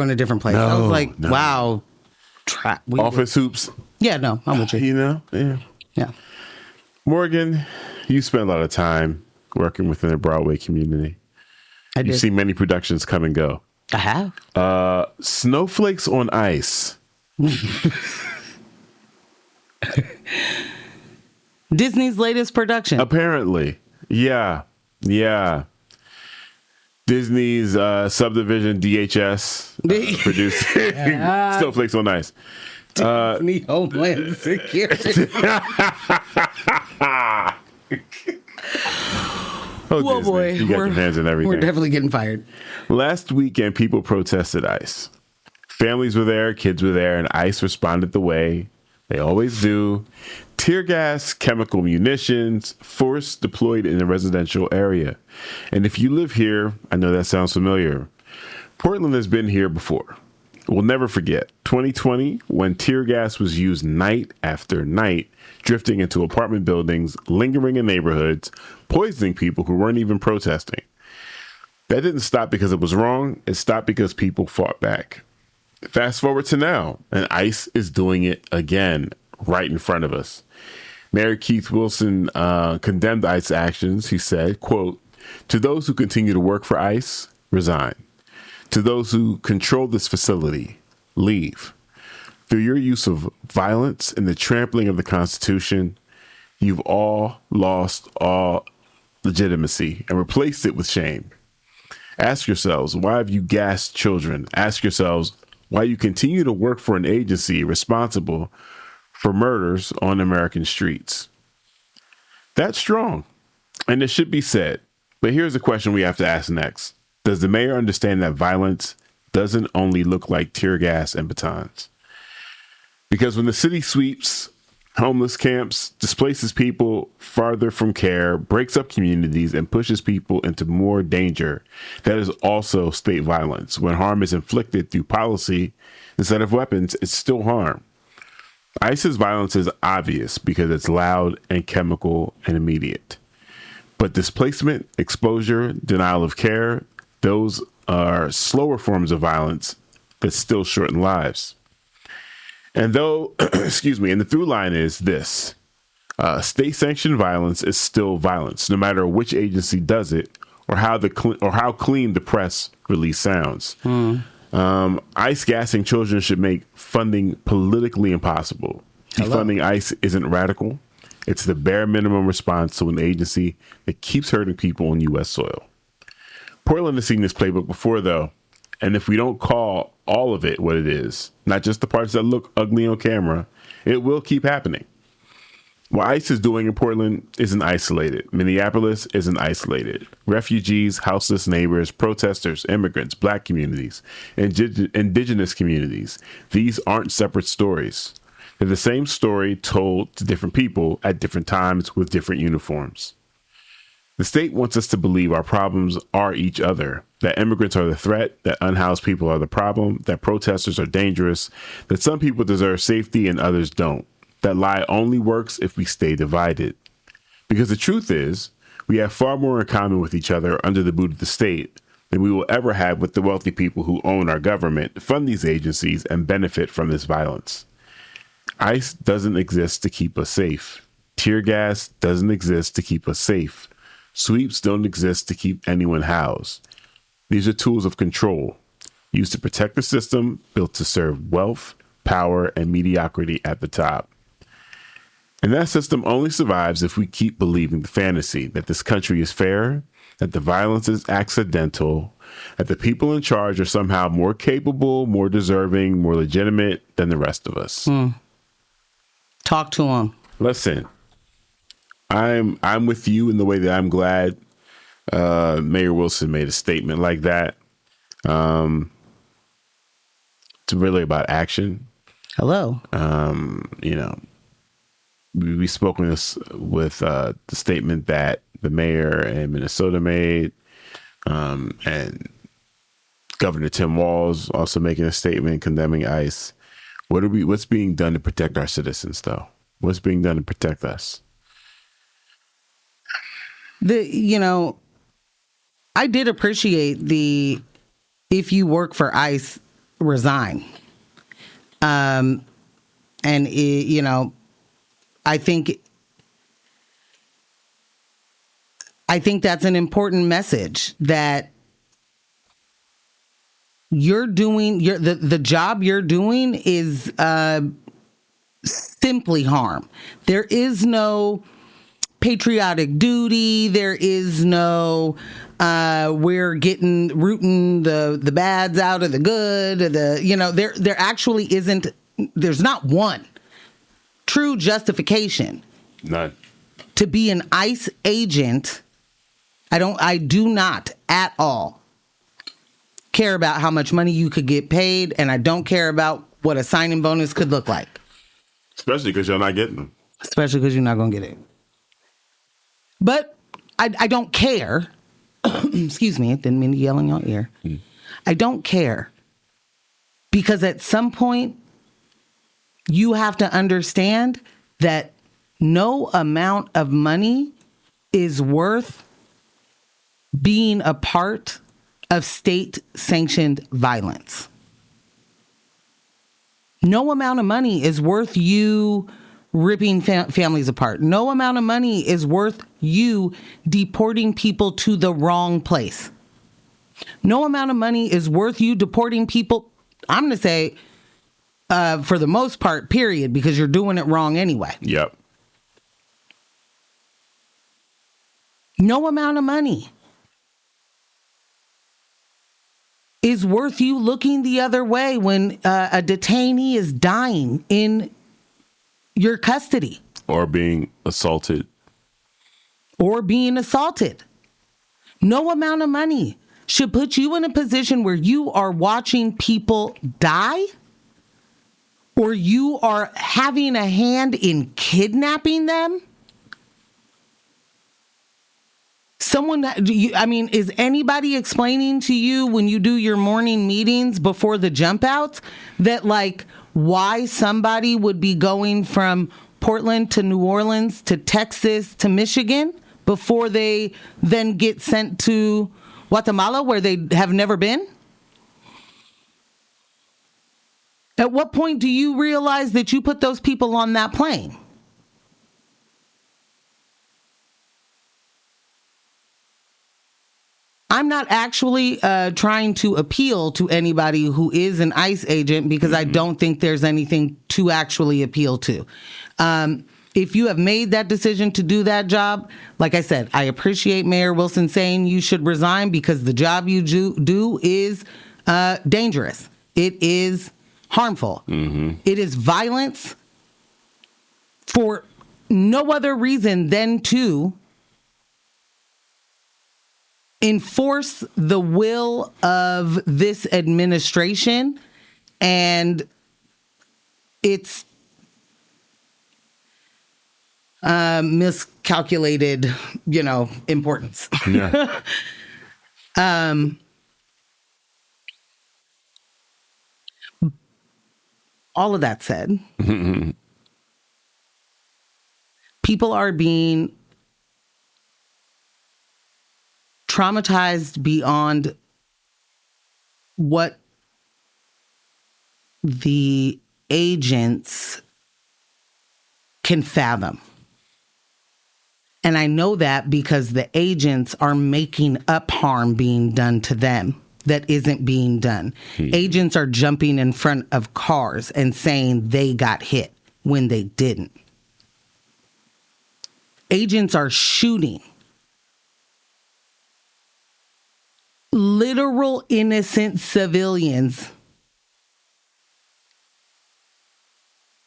to a different place. I was like, No. wow. Office hoops. Yeah, no, I'm with you. You know? Yeah. Yeah. Morgan, you spent a lot of time working within the Broadway community. I did. You've seen many productions come and go. I have. Snowflakes on Ice. Disney's latest production. Apparently. Yeah. Disney's subdivision DHS produced Snowflakes on Ice. Disney Homeland Security. Oh, Whoa, Disney. boy. You got your hands in everything. We're definitely getting fired. Last weekend, people protested ICE. Families were there, kids were there, and ICE responded the way they always do. Tear gas, chemical munitions, force deployed in a residential area. And if you live here, I know that sounds familiar. Portland has been here before. We'll never forget 2020 when tear gas was used night after night, drifting into apartment buildings, lingering in neighborhoods, poisoning people who weren't even protesting. That didn't stop because it was wrong. It stopped because people fought back. Fast forward to now, and ICE is doing it again right in front of us. Mayor Keith Wilson condemned ICE actions. He said, quote, "To those who continue to work for ICE, resign. To those who control this facility, leave. Through your use of violence and the trampling of the Constitution, you've all lost all legitimacy and replaced it with shame. Ask yourselves, why have you gassed children? Ask yourselves, why you continue to work for an agency responsible for murders on American streets." That's strong, and it should be said. But here's the question we have to ask next. Does the mayor understand that violence doesn't only look like tear gas and batons? Because when the city sweeps homeless camps, displaces people farther from care, breaks up communities, and pushes people into more danger, that is also state violence. When harm is inflicted through policy instead of weapons, it's still harm. ICE's violence is obvious because it's loud and chemical and immediate. But displacement, exposure, denial of care, those are slower forms of violence that still shorten lives. And though, and the through line is this: state-sanctioned violence is still violence, no matter which agency does it or how clean the press release sounds. ICE gassing children should make funding politically impossible. Defunding ICE isn't radical; it's the bare minimum response to an agency that keeps hurting people on U.S. soil. Portland has seen this playbook before, though. And if we don't call all of it what it is, not just the parts that look ugly on camera, it will keep happening. What ICE is doing in Portland isn't isolated. Minneapolis isn't isolated. Refugees, houseless neighbors, protesters, immigrants, black communities, indigenous communities, these aren't separate stories. They're the same story told to different people at different times with different uniforms. The state wants us to believe our problems are each other, that immigrants are the threat, that unhoused people are the problem, that protesters are dangerous, that some people deserve safety and others don't. That lie only works if we stay divided. Because the truth is, we have far more in common with each other under the boot of the state than we will ever have with the wealthy people who own our government, fund these agencies, and benefit from this violence. ICE doesn't exist to keep us safe. Tear gas doesn't exist to keep us safe. Sweeps don't exist to keep anyone housed. These are tools of control, used to protect the system built to serve wealth, power, and mediocrity at the top. And that system only survives if we keep believing the fantasy that this country is fair, that the violence is accidental, that the people in charge are somehow more capable, more deserving, more legitimate than the rest of us. Talk to them. Listen, I'm with you in the way that I'm glad Mayor Wilson made a statement like that. It's really about action. Hello. You know, we spoke with this with the statement that the mayor in Minnesota made, and Governor Tim Walz also making a statement condemning ICE. What's being done to protect our citizens, though? What's being done to protect us? I did appreciate if you work for ICE, resign. And I think that's an important message that you're doing. The job you're doing is simply harm. There is no patriotic duty. There is no we're rooting the bads out of the good. There actually isn't. There's not one true justification. None. To be an ICE agent. I do not at all care about how much money you could get paid, and I don't care about what a signing bonus could look like. Especially because you're not getting them. Especially because you're not going to get it. But I don't care. Excuse me, I didn't mean to yell in your ear. I don't care. Because at some point, you have to understand that no amount of money is worth being a part of state-sanctioned violence. No amount of money is worth you ripping families apart. No amount of money is worth you deporting people to the wrong place. No amount of money is worth you deporting people, I'm going to say, for the most part, period, because you're doing it wrong anyway. Yep. No amount of money is worth you looking the other way when a detainee is dying in your custody. Or being assaulted. No amount of money should put you in a position where you are watching people die, or you are having a hand in kidnapping them. Is anybody explaining to you when you do your morning meetings before the jump outs that why somebody would be going from Portland to New Orleans to Texas to Michigan before they then get sent to Guatemala where they have never been? At what point do you realize that you put those people on that plane? I'm not actually trying to appeal to anybody who is an ICE agent because I don't think there's anything to actually appeal to. If you have made that decision to do that job, like I said, I appreciate Mayor Wilson saying you should resign because the job you do is dangerous. It is harmful. It is violence for no other reason than to enforce the will of this administration and its miscalculated, importance. Yeah. All of that said, people are being traumatized beyond what the agents can fathom. And I know that because the agents are making up harm being done to them that isn't being done. Agents are jumping in front of cars and saying they got hit when they didn't. Agents are shooting literal innocent civilians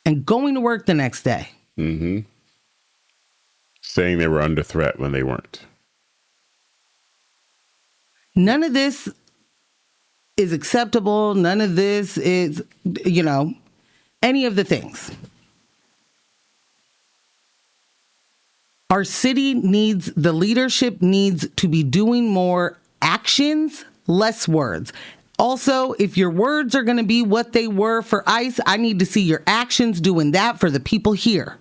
and going to work the next day. saying they were under threat when they weren't. None of this is acceptable. None of this is, any of the things. Our city the leadership needs to be doing more actions, less words. Also, if your words are going to be what they were for ICE, I need to see your actions doing that for the people here.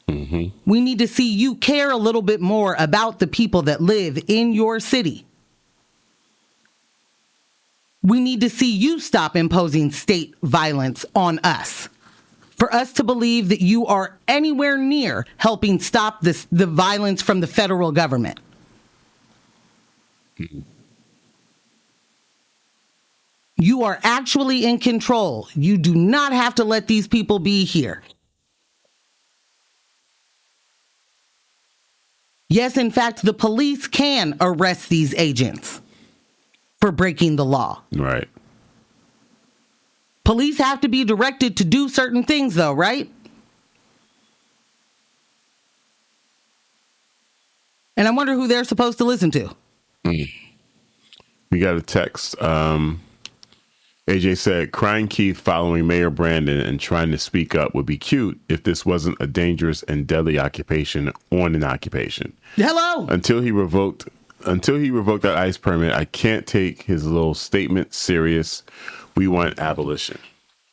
Mm-hmm. We need to see you care a little bit more about the people that live in your city. We need to see you stop imposing state violence on us. For us to believe that you are anywhere near helping stop the violence from the federal government. Mm-hmm. You are actually in control. You do not have to let these people be here. Yes, in fact, the police can arrest these agents for breaking the law. Right. Police have to be directed to do certain things, though, right? And I wonder who they're supposed to listen to. We got a text. AJ said, crying Keith following Mayor Brandon and trying to speak up would be cute if this wasn't a dangerous and deadly occupation on an occupation. Hello. Until he revoked that ICE permit, I can't take his little statement serious. We want abolition.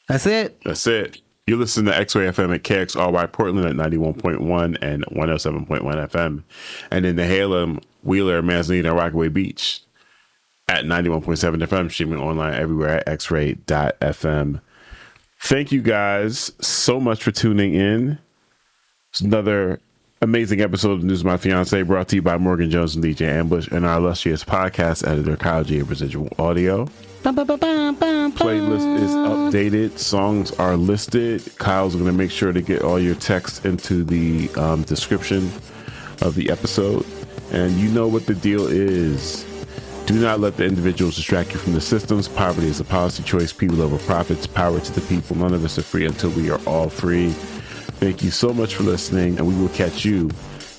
That's it. That's it. You listen to X-Ray FM at KXRY Portland at 91.1 and 107.1 FM. And in the Halem, Wheeler, Manzanita, and Rockaway Beach at 91.7 FM, streaming online everywhere at xray.fm. Thank you guys so much for tuning in. It's another amazing episode of News of My Fiancé, brought to you by Morgan Jones and DJ Ambush and our illustrious podcast editor, Kyle G of Residual Audio. Playlist is updated. Songs are listed. Kyle's going to make sure to get all your text into the description of the episode. And you know what the deal is. Do not let the individuals distract you from the systems. Poverty is a policy choice. People over profits. Power to the people. None of us are free until we are all free. Thank you so much for listening, and we will catch you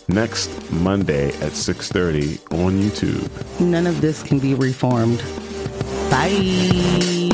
next Monday at 6:30 on YouTube. None of this can be reformed. Bye.